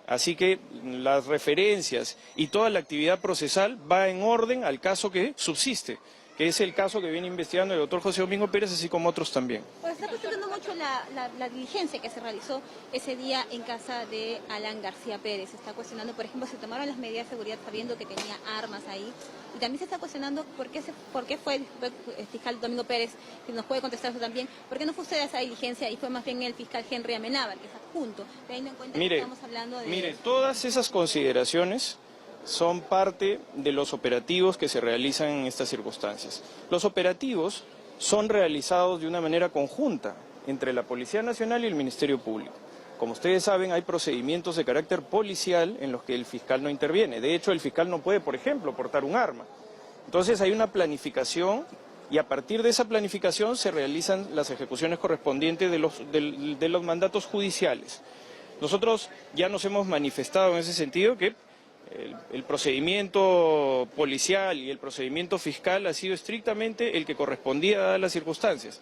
Así que las referencias y toda la actividad procesal va en orden al caso que subsiste, que es el caso que viene investigando el doctor José Domingo Pérez, así como otros también. Pues está cuestionando mucho la diligencia que se realizó ese día en casa de Alan García Pérez. Se está cuestionando, por ejemplo, se tomaron las medidas de seguridad sabiendo que tenía armas ahí. Y también se está cuestionando por qué fue el fiscal Domingo Pérez, que nos puede contestar eso también, por qué no fue usted a esa diligencia y fue más bien el fiscal Henry Amenábar, que es adjunto, teniendo en cuenta que estamos hablando de... Mire, todas esas consideraciones son parte de los operativos que se realizan en estas circunstancias. Los operativos son realizados de una manera conjunta entre la Policía Nacional y el Ministerio Público. Como ustedes saben, hay procedimientos de carácter policial en los que el fiscal no interviene. De hecho, el fiscal no puede, por ejemplo, portar un arma. Entonces hay una planificación y a partir de esa planificación se realizan las ejecuciones correspondientes de los mandatos judiciales. Nosotros ya nos hemos manifestado en ese sentido que el procedimiento policial y el procedimiento fiscal ha sido estrictamente el que correspondía a las circunstancias.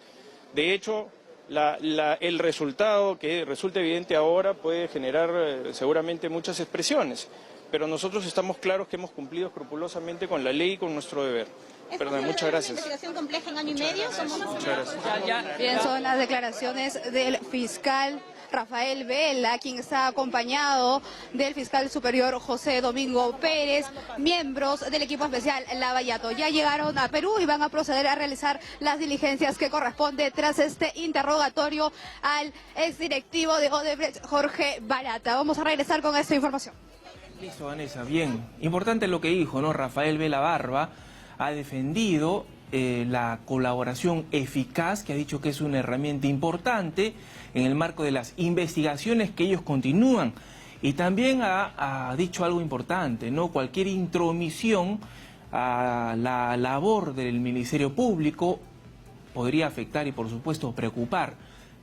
De hecho, el resultado que resulta evidente ahora puede generar seguramente muchas expresiones, pero nosotros estamos claros que hemos cumplido escrupulosamente con la ley y con nuestro deber. Perdón, muchas gracias. ¿Es una investigación compleja en año y medio? Muchas gracias. Bien, son las declaraciones del fiscal Rafael Vela, quien está acompañado del fiscal superior José Domingo Pérez, miembros del equipo especial Lavallato. Ya llegaron a Perú y van a proceder a realizar las diligencias que corresponde tras este interrogatorio al exdirectivo de Odebrecht, Jorge Barata. Vamos a regresar con esta información. Listo, Vanessa, bien. Importante lo que dijo, ¿no? Rafael Vela Barba ha defendido la colaboración eficaz, que ha dicho que es una herramienta importante en el marco de las investigaciones que ellos continúan. Y también ha dicho algo importante, ¿no? Cualquier intromisión a la labor del Ministerio Público podría afectar y, por supuesto, preocupar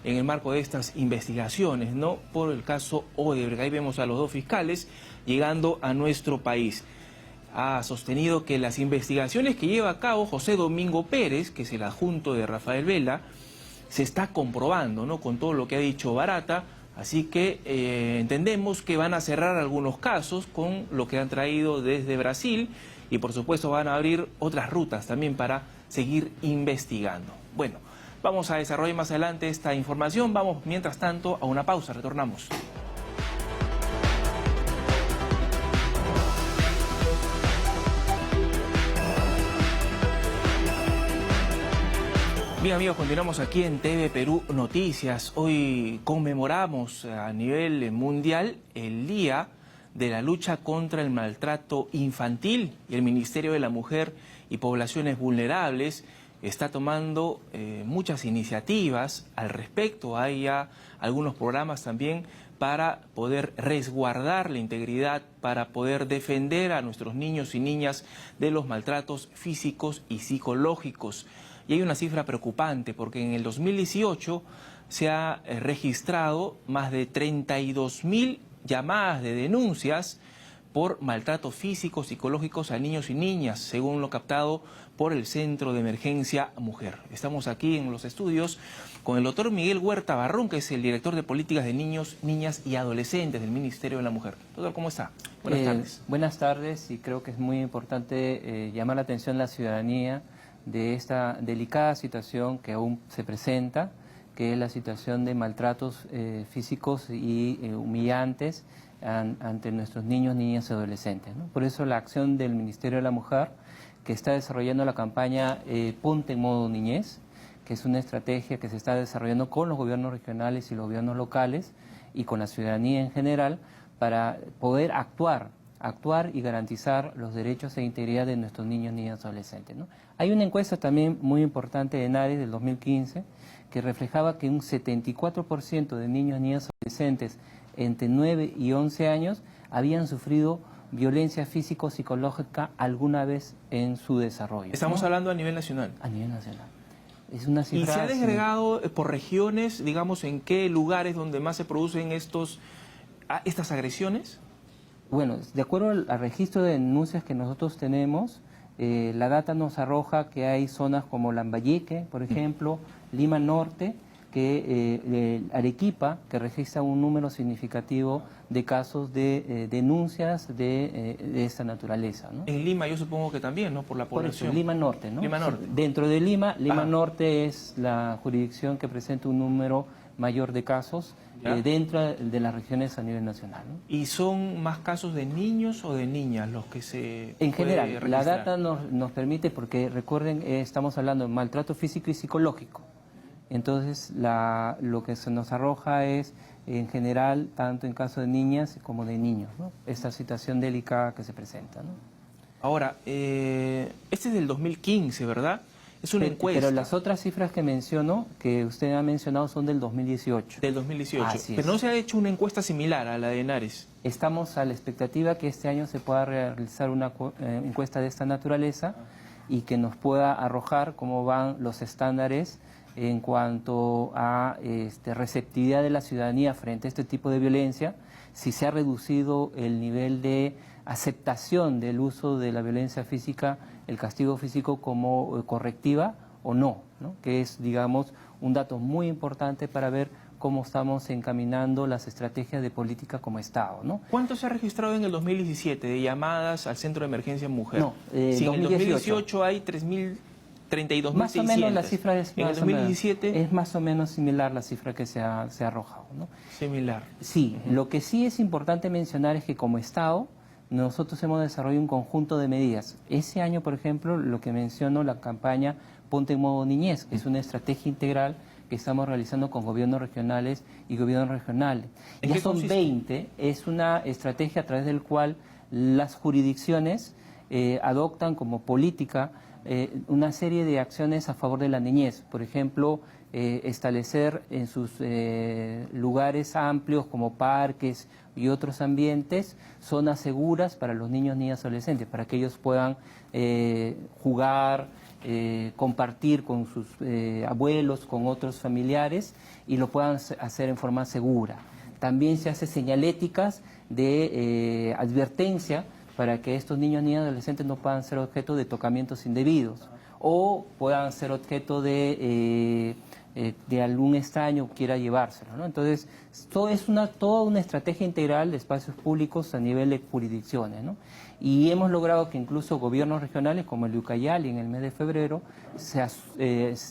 en el marco de estas investigaciones, ¿no? Por el caso Odebrecht. Ahí vemos a los dos fiscales llegando a nuestro país. Ha sostenido que las investigaciones que lleva a cabo José Domingo Pérez, que es el adjunto de Rafael Vela, se está comprobando, ¿no? Con todo lo que ha dicho Barata, así que entendemos que van a cerrar algunos casos con lo que han traído desde Brasil y por supuesto van a abrir otras rutas también para seguir investigando. Bueno, vamos a desarrollar más adelante esta información, vamos mientras tanto a una pausa, retornamos. Bien amigos, continuamos aquí en TV Perú Noticias. Hoy conmemoramos a nivel mundial el Día de la Lucha contra el Maltrato Infantil y el Ministerio de la Mujer y Poblaciones Vulnerables está tomando muchas iniciativas al respecto. Hay ya algunos programas también para poder resguardar la integridad, para poder defender a nuestros niños y niñas de los maltratos físicos y psicológicos. Y hay una cifra preocupante porque en el 2018 se ha registrado más de 32.000 llamadas de denuncias por maltratos físicos, psicológicos a niños y niñas, según lo captado por el Centro de Emergencia Mujer. Estamos aquí en los estudios con el doctor Miguel Huerta Barrón, que es el director de Políticas de Niños, Niñas y Adolescentes del Ministerio de la Mujer. Doctor, ¿cómo está? Buenas tardes. Buenas tardes, y creo que es muy importante llamar la atención de la ciudadanía de esta delicada situación que aún se presenta, que es la situación de maltratos físicos y humillantes ante nuestros niños, niñas y adolescentes, ¿no? Por eso la acción del Ministerio de la Mujer, que está desarrollando la campaña Ponte en modo niñez, que es una estrategia que se está desarrollando con los gobiernos regionales y los gobiernos locales y con la ciudadanía en general para poder actuar y garantizar los derechos e integridad de nuestros niños, niñas y adolescentes, ¿no? Hay una encuesta también muy importante de ENARES del 2015 que reflejaba que un 74% de niños, niñas y adolescentes entre 9 y 11 años habían sufrido violencia físico-psicológica alguna vez en su desarrollo. Estamos hablando a nivel nacional. A nivel nacional. Es una cifra. ¿Y se ha desagregado por regiones, digamos, en qué lugares donde más se producen estas agresiones? Bueno, de acuerdo al registro de denuncias que nosotros tenemos, la data nos arroja que hay zonas como Lambayeque, por ejemplo, Lima Norte, Arequipa, que registra un número significativo de casos de denuncias de esta naturaleza, ¿no? En Lima yo supongo que también, ¿no? Por la población. Por eso, Lima Norte, ¿no? Lima Norte. Dentro de Lima, Norte es la jurisdicción que presenta un número mayor de casos dentro de las regiones a nivel nacional, ¿no? ¿Y son más casos de niños o de niñas los que se En general, registrar? la data nos permite, porque recuerden, estamos hablando de maltrato físico y psicológico. Entonces, lo que se nos arroja es, en general, tanto en caso de niñas como de niños, ¿no? Esta situación delicada que se presenta, ¿no? Ahora, este es del 2015, ¿verdad? Es una encuesta. Pero las otras cifras que menciono, que usted ha mencionado, son del 2018. Del 2018. Así es. Pero no se ha hecho una encuesta similar a la de ENARES. Estamos a la expectativa que este año se pueda realizar una encuesta de esta naturaleza y que nos pueda arrojar cómo van los estándares en cuanto a receptividad de la ciudadanía frente a este tipo de violencia, si se ha reducido el nivel de aceptación del uso de la violencia física, el castigo físico como correctiva o no, ¿no? Que es, digamos, un dato muy importante para ver cómo estamos encaminando las estrategias de política como Estado, ¿no? ¿Cuánto se ha registrado en el 2017 de llamadas al Centro de Emergencia Mujer? No, si en el 2018 hay 32.600. Más o menos la cifra es en el 2017 es más o menos similar la cifra que se ha arrojado, ¿no? Similar. Sí, lo que sí es importante mencionar es que como Estado nosotros hemos desarrollado un conjunto de medidas. Ese año, por ejemplo, lo que menciono, la campaña Ponte en modo niñez, que es una estrategia integral que estamos realizando con gobiernos regionales y gobiernos regionales. Ya son 20, es una estrategia a través del cual las jurisdicciones adoptan como política una serie de acciones a favor de la niñez. Por ejemplo, establecer en sus lugares amplios como parques y otros ambientes zonas seguras para los niños, niñas y adolescentes, para que ellos puedan jugar, compartir con sus abuelos, con otros familiares y lo puedan hacer en forma segura. También se hace señaléticas de advertencia para que estos niños, niñas y adolescentes no puedan ser objeto de tocamientos indebidos o puedan ser objeto de algún extraño que quiera llevárselo, ¿no? Entonces, es toda una estrategia integral de espacios públicos a nivel de jurisdicciones, ¿no? Y hemos logrado que incluso gobiernos regionales como el de Ucayali en el mes de febrero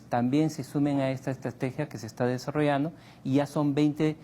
también se sumen a esta estrategia que se está desarrollando y ya son 20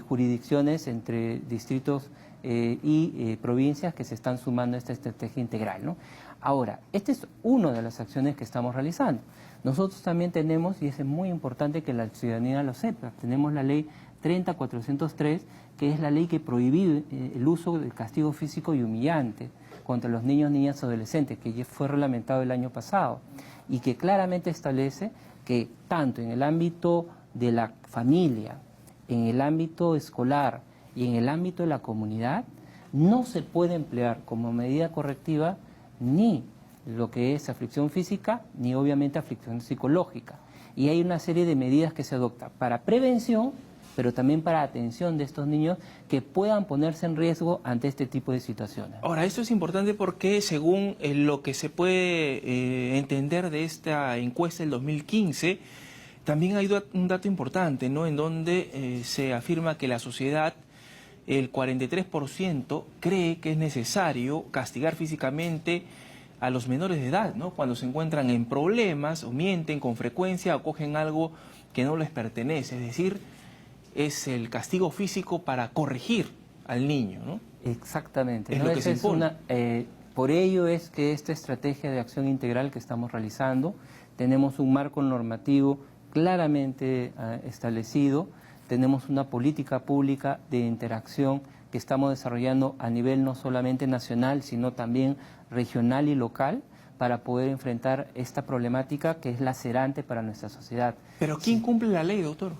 jurisdicciones entre distritos y provincias que se están sumando a esta estrategia integral, ¿no? Ahora, esta es una de las acciones que estamos realizando. Nosotros también tenemos, y es muy importante que la ciudadanía lo sepa, tenemos la ley 30.403, que es la ley que prohíbe el uso del castigo físico y humillante contra los niños, niñas y adolescentes, que ya fue reglamentado el año pasado, y que claramente establece que tanto en el ámbito de la familia, en el ámbito escolar y en el ámbito de la comunidad, no se puede emplear como medida correctiva ni lo que es aflicción física, ni obviamente aflicción psicológica. Y hay una serie de medidas que se adoptan para prevención, pero también para atención de estos niños que puedan ponerse en riesgo ante este tipo de situaciones. Ahora, esto es importante porque según lo que se puede entender de esta encuesta del 2015, también hay un dato importante, ¿no?, en donde se afirma que la sociedad, el 43%, cree que es necesario castigar físicamente a los menores de edad, ¿no?, cuando se encuentran en problemas o mienten con frecuencia o cogen algo que no les pertenece. Es decir, es el castigo físico para corregir al niño, ¿no? Exactamente. Es ¿no? lo que se impone. Por ello es que esta estrategia de acción integral que estamos realizando, tenemos un marco normativo claramente establecido, tenemos una política pública de interacción que estamos desarrollando a nivel no solamente nacional, sino también regional y local, para poder enfrentar esta problemática que es lacerante para nuestra sociedad. ¿Pero quién cumple la ley, doctor?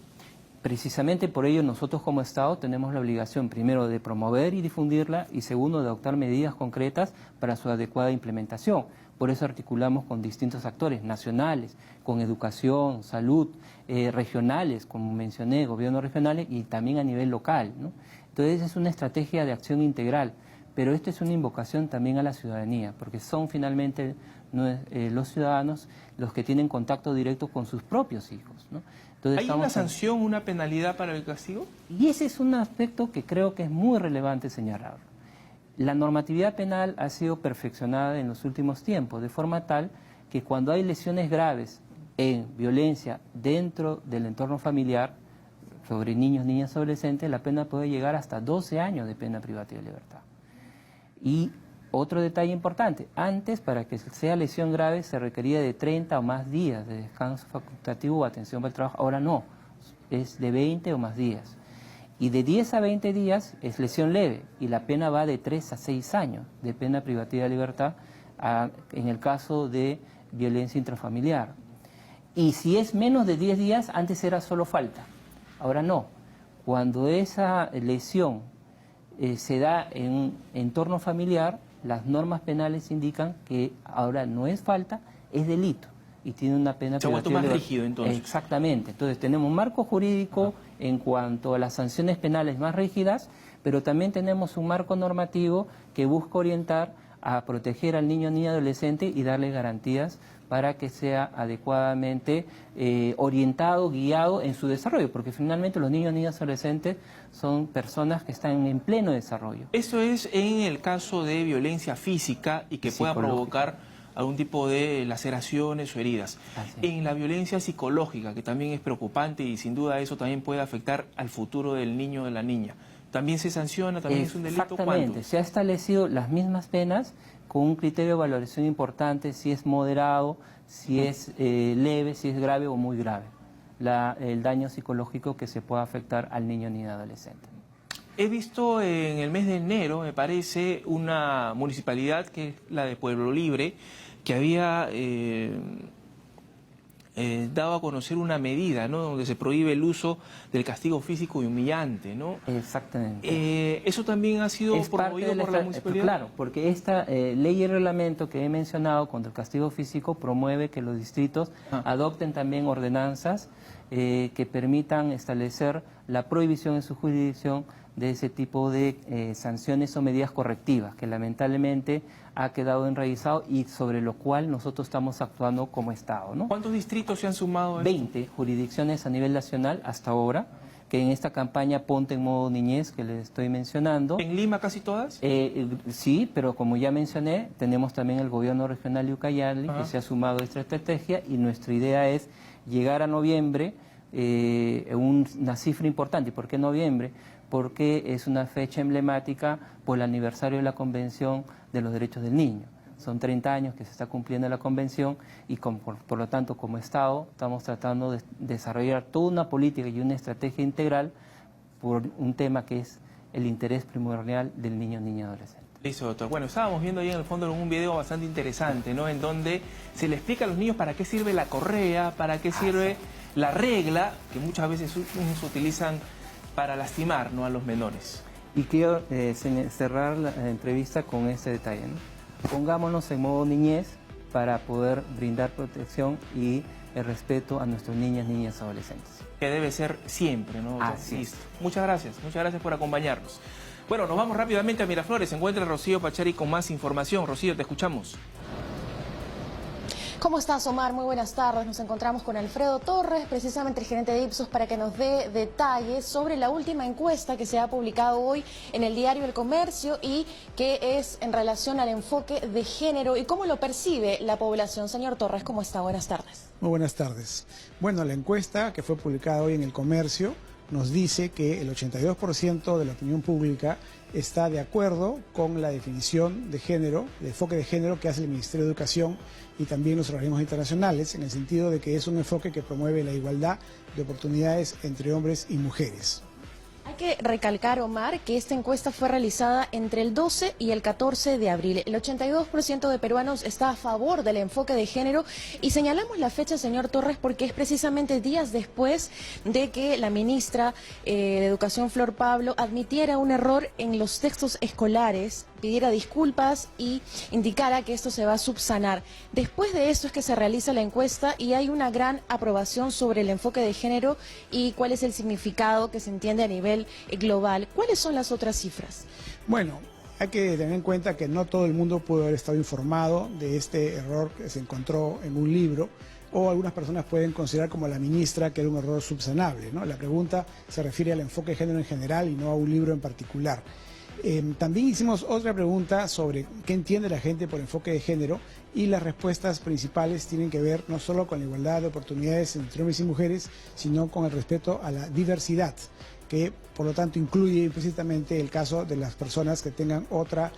Precisamente por ello nosotros como Estado tenemos la obligación, primero, de promover y difundirla, y segundo, de adoptar medidas concretas para su adecuada implementación. Por eso articulamos con distintos actores nacionales, con educación, salud, regionales, como mencioné, gobiernos regionales, y también a nivel local, ¿no? Entonces es una estrategia de acción integral, pero esto es una invocación también a la ciudadanía, porque son finalmente los ciudadanos los que tienen contacto directo con sus propios hijos, ¿no? Entonces, ¿Hay una sanción, una penalidad para el castigo? Y ese es un aspecto que creo que es muy relevante señalar. La normatividad penal ha sido perfeccionada en los últimos tiempos, de forma tal que cuando hay lesiones graves en violencia dentro del entorno familiar, sobre niños, niñas, adolescentes, la pena puede llegar hasta 12 años de pena privativa de libertad. Y otro detalle importante, antes para que sea lesión grave se requería de 30 o más días de descanso facultativo o atención para el trabajo, ahora no, es de 20 o más días. Y de 10 a 20 días es lesión leve y la pena va de 3 a 6 años de pena privativa de libertad en el caso de violencia intrafamiliar. Y si es menos de 10 días, antes era solo falta, ahora no. Cuando esa lesión se da en un entorno familiar, las normas penales indican que ahora no es falta, es delito y tiene una pena privativa. Se ha vuelto más rígido entonces. Exactamente. Entonces tenemos un marco jurídico en cuanto a las sanciones penales más rígidas, pero también tenemos un marco normativo que busca orientar a proteger al niño, niña, adolescente y darle garantías para que sea adecuadamente orientado, guiado en su desarrollo, porque finalmente los niños, niñas, adolescentes son personas que están en pleno desarrollo. Eso es en el caso de violencia física y que pueda provocar algún tipo de laceraciones o heridas. En la violencia psicológica, que también es preocupante y sin duda eso también puede afectar al futuro del niño o de la niña, ¿también se sanciona? ¿También es un delito? Exactamente, ¿Cuánto? Se ha establecido las mismas penas con un criterio de valoración importante, si es moderado, si es leve, si es grave o muy grave, el daño psicológico que se pueda afectar al niño ni adolescente. He visto en el mes de enero, me parece, una municipalidad que es la de Pueblo Libre, que había dado a conocer una medida, ¿no?, donde se prohíbe el uso del castigo físico y humillante, ¿no? Exactamente. ¿Eso también ha sido promovido por la municipalidad? Claro, porque esta ley y reglamento que he mencionado contra el castigo físico promueve que los distritos adopten también ordenanzas que permitan establecer la prohibición en su jurisdicción de ese tipo de sanciones o medidas correctivas, que lamentablemente ha quedado enraizado y sobre lo cual nosotros estamos actuando como Estado, ¿no? ¿Cuántos distritos se han sumado a esto? 20 jurisdicciones a nivel nacional hasta ahora, que en esta campaña Ponte en Modo Niñez que les estoy mencionando. ¿En Lima casi todas? Sí, pero como ya mencioné, tenemos también el gobierno regional de Ucayali que se ha sumado a esta estrategia y nuestra idea es llegar a noviembre, una cifra importante. ¿Por qué noviembre? Porque es una fecha emblemática por el aniversario de la Convención de los Derechos del Niño. Son 30 años que se está cumpliendo la Convención y por lo tanto como Estado estamos tratando de desarrollar toda una política y una estrategia integral por un tema que es el interés primordial del niño, niña, adolescente. Listo, doctor. Bueno, estábamos viendo ahí en el fondo un video bastante interesante, ¿no?, en donde se le explica a los niños para qué sirve la correa, para qué sirve la regla, que muchas veces utilizan para lastimar, ¿no?, a los menores. Y quiero cerrar la entrevista con este detalle, ¿no? Pongámonos en modo niñez para poder brindar protección y el respeto a nuestros niñas, niñas, adolescentes. Que debe ser siempre, ¿no? Así es. Muchas gracias por acompañarnos. Bueno, nos vamos rápidamente a Miraflores. Se encuentra Rocío Pachari con más información. Rocío, te escuchamos. ¿Cómo estás, Omar? Muy buenas tardes. Nos encontramos con Alfredo Torres, precisamente el gerente de Ipsos, para que nos dé detalles sobre la última encuesta que se ha publicado hoy en el diario El Comercio y que es en relación al enfoque de género y cómo lo percibe la población. Señor Torres, ¿cómo está? Buenas tardes. Muy buenas tardes. Bueno, la encuesta que fue publicada hoy en El Comercio nos dice que el 82% de la opinión pública está de acuerdo con la definición de género, de enfoque de género que hace el Ministerio de Educación y también los organismos internacionales, en el sentido de que es un enfoque que promueve la igualdad de oportunidades entre hombres y mujeres. Hay que recalcar, Omar, que esta encuesta fue realizada entre el 12 y el 14 de abril. El 82% de peruanos está a favor del enfoque de género y señalamos la fecha, señor Torres, porque es precisamente días después de que la ministra de Educación, Flor Pablo, admitiera un error en los textos escolares, pidiera disculpas y indicara que esto se va a subsanar. Después de esto es que se realiza la encuesta y hay una gran aprobación sobre el enfoque de género y cuál es el significado que se entiende a nivel global. ¿Cuáles son las otras cifras? Bueno, hay que tener en cuenta que no todo el mundo pudo haber estado informado de este error que se encontró en un libro, o algunas personas pueden considerar como la ministra que era un error subsanable, ¿no? La pregunta se refiere al enfoque de género en general y no a un libro en particular. También hicimos otra pregunta sobre qué entiende la gente por enfoque de género y las respuestas principales tienen que ver no solo con la igualdad de oportunidades entre hombres y mujeres, sino con el respeto a la diversidad, que por lo tanto incluye implícitamente el caso de las personas que tengan otra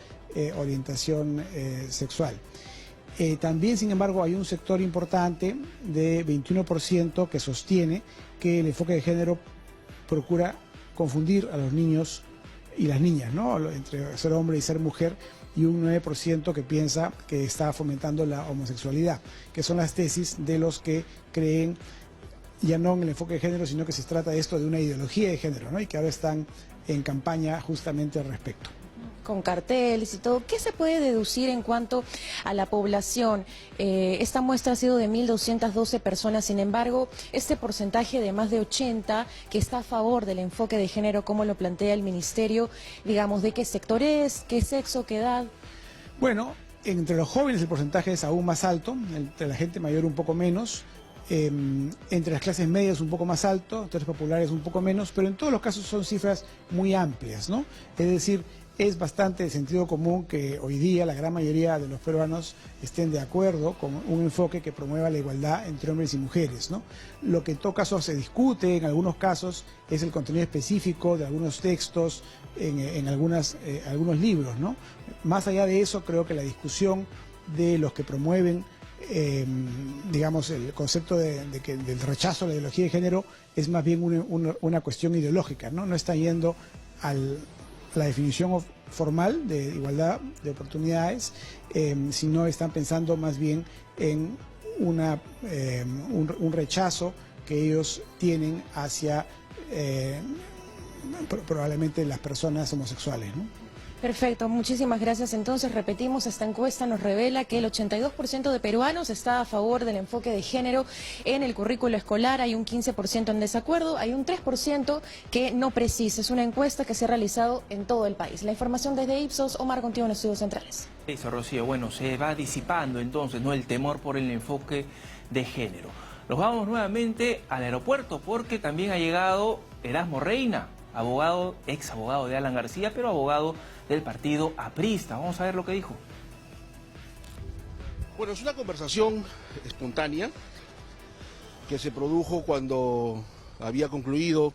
orientación sexual. También, sin embargo, hay un sector importante de 21% que sostiene que el enfoque de género procura confundir a los niños y las niñas, ¿no?, entre ser hombre y ser mujer, y un 9% que piensa que está fomentando la homosexualidad, que son las tesis de los que creen ya no en el enfoque de género, sino que se trata de esto de una ideología de género, ¿no?, y que ahora están en campaña justamente al respecto. Con carteles y todo, ¿qué se puede deducir en cuanto a la población? Esta muestra ha sido de 1.212 personas, sin embargo, este porcentaje de más de 80 que está a favor del enfoque de género, ¿cómo lo plantea el Ministerio? Digamos, ¿de qué sector es? ¿Qué sexo? ¿Qué edad? Bueno, entre los jóvenes el porcentaje es aún más alto, entre la gente mayor un poco menos, entre las clases medias un poco más alto, entre los populares un poco menos, pero en todos los casos son cifras muy amplias, ¿no? Es decir, es bastante de sentido común que hoy día la gran mayoría de los peruanos estén de acuerdo con un enfoque que promueva la igualdad entre hombres y mujeres, ¿no? Lo que en todo caso se discute en algunos casos es el contenido específico de algunos textos en algunos libros, ¿no? Más allá de eso, creo que la discusión de los que promueven digamos, el concepto del rechazo a la ideología de género es más bien una cuestión ideológica, ¿no? No está yendo a la definición formal de igualdad de oportunidades, sino están pensando más bien en un rechazo que ellos tienen hacia probablemente las personas homosexuales, ¿no? Perfecto, muchísimas gracias. Entonces, repetimos, esta encuesta nos revela que el 82% de peruanos está a favor del enfoque de género en el currículo escolar, hay un 15% en desacuerdo, hay un 3% que no precisa. Es una encuesta que se ha realizado en todo el país. La información desde Ipsos, Omar, contigo en los estudios centrales. Eso, Rocío, bueno, se va disipando entonces, ¿no?, el temor por el enfoque de género. Nos vamos nuevamente al aeropuerto porque también ha llegado Erasmo Reina, abogado, ex abogado de Alan García, pero abogado del partido aprista. Vamos a ver lo que dijo. Bueno, es una conversación espontánea que se produjo cuando había concluido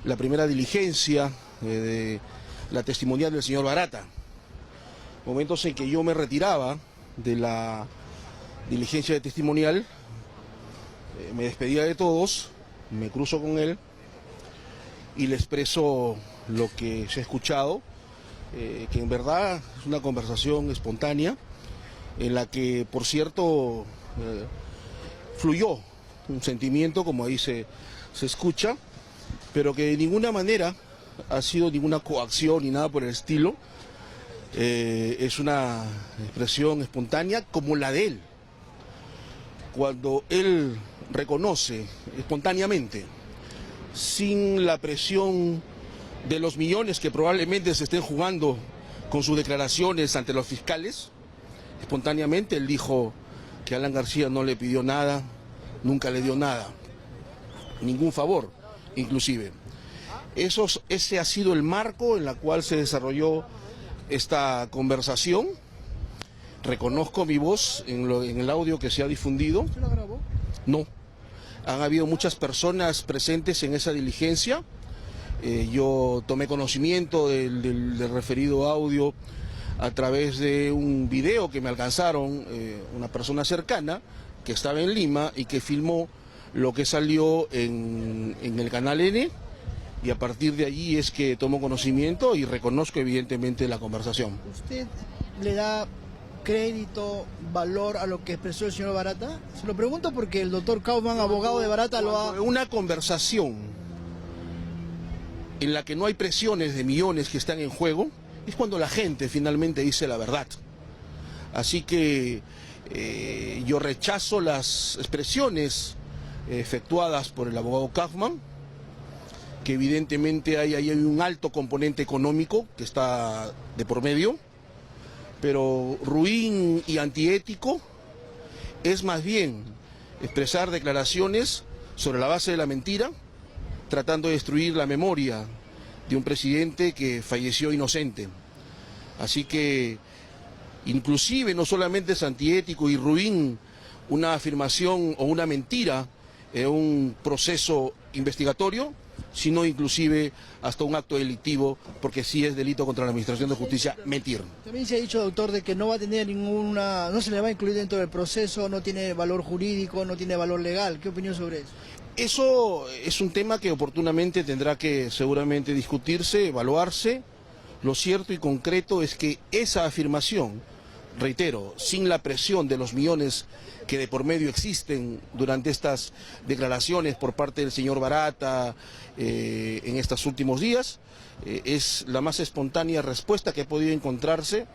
la primera diligencia de la testimonial del señor Barata. Momentos en que yo me retiraba de la diligencia de testimonial, me despedía de todos, me cruzo con él y le expreso lo que se ha escuchado, que en verdad es una conversación espontánea, en la que, por cierto, fluyó un sentimiento, como ahí se escucha, pero que de ninguna manera ha sido ninguna coacción ni nada por el estilo. Es una expresión espontánea como la de él. Cuando él reconoce espontáneamente, sin la presión de los millones que probablemente se estén jugando con sus declaraciones ante los fiscales, espontáneamente él dijo que Alan García no le pidió nada, nunca le dio nada, ningún favor, inclusive. Ese ha sido el marco en el cual se desarrolló esta conversación. Reconozco mi voz en el audio que se ha difundido. ¿Usted lo grabó? No. Han habido muchas personas presentes en esa diligencia. Yo tomé conocimiento del referido audio a través de un video que me alcanzaron una persona cercana que estaba en Lima y que filmó lo que salió en el canal N, y a partir de allí es que tomo conocimiento y reconozco evidentemente la conversación. ¿Usted le da crédito, valor a lo que expresó el señor Barata? Se lo pregunto porque el doctor Kaufman, abogado de Barata, lo ha... Una conversación en la que no hay presiones de millones que están en juego es cuando la gente finalmente dice la verdad. Así que yo rechazo las expresiones efectuadas por el abogado Kaufman, que evidentemente hay un alto componente económico que está de por medio, pero ruin y antiético es más bien expresar declaraciones sobre la base de la mentira, tratando de destruir la memoria de un presidente que falleció inocente. Así que inclusive no solamente es antiético y ruin una afirmación o una mentira en un proceso investigatorio, sino inclusive hasta un acto delictivo, porque sí es delito contra la Administración de Justicia mentir. También se ha dicho, doctor, de que no va a tener ninguna, no se le va a incluir dentro del proceso, no tiene valor jurídico, no tiene valor legal. ¿Qué opinión sobre eso? Eso es un tema que oportunamente tendrá que seguramente discutirse, evaluarse. Lo cierto y concreto es que esa afirmación, reitero, sin la presión de los millones que de por medio existen durante estas declaraciones por parte del señor Barata en estos últimos días, es la más espontánea respuesta que ha podido encontrarse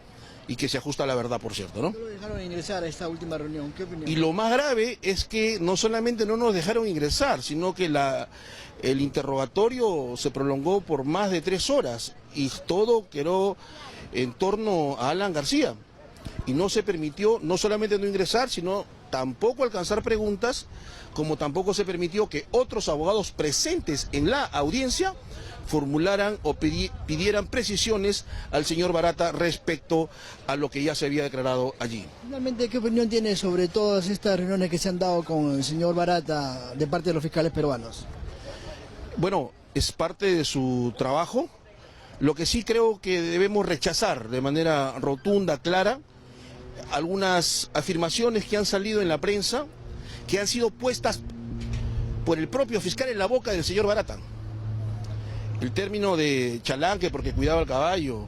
y que se ajusta a la verdad, por cierto, ¿no? ¿No lo dejaron ingresar a esta última reunión? ¿Qué opinión? Y lo más grave es que no solamente no nos dejaron ingresar, sino que el interrogatorio se prolongó por más de 3 horas y todo quedó en torno a Alan García. Y no se permitió no solamente no ingresar, sino tampoco alcanzar preguntas, como tampoco se permitió que otros abogados presentes en la audiencia formularan o pidieran precisiones al señor Barata respecto a lo que ya se había declarado allí. Finalmente, ¿qué opinión tiene sobre todas estas reuniones que se han dado con el señor Barata de parte de los fiscales peruanos? Bueno, es parte de su trabajo. Lo que sí creo que debemos rechazar de manera rotunda, clara, algunas afirmaciones que han salido en la prensa, que han sido puestas por el propio fiscal en la boca del señor Barata. El término de chalanque porque cuidaba el caballo,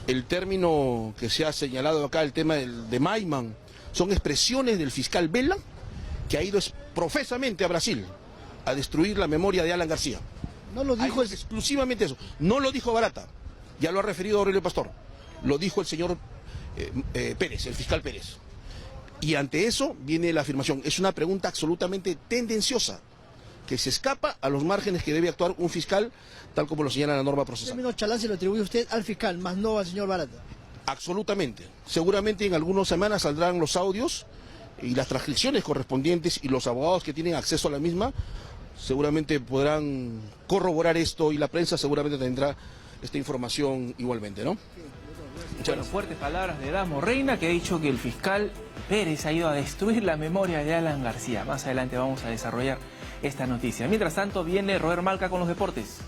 el término que se ha señalado acá, el tema de Maiman, son expresiones del fiscal Vela, que ha ido profesamente a Brasil a destruir la memoria de Alan García. No lo dijo exclusivamente eso, no lo dijo Barata, ya lo ha referido Aurelio Pastor, lo dijo el señor Pérez, el fiscal Pérez. Y ante eso viene la afirmación. Es una pregunta absolutamente tendenciosa, que se escapa a los márgenes que debe actuar un fiscal, tal como lo señala la norma procesal. El término chalán se lo atribuye usted al fiscal, más no al señor Barata. Absolutamente. Seguramente en algunas semanas saldrán los audios y las transcripciones correspondientes, y los abogados que tienen acceso a la misma seguramente podrán corroborar esto, y la prensa seguramente tendrá esta información igualmente, ¿no? Bueno, fuertes palabras de Damo Reina, que ha dicho que el fiscal Pérez ha ido a destruir la memoria de Alan García. Más adelante vamos a desarrollar esta noticia. Mientras tanto, viene Roer Malca con los deportes.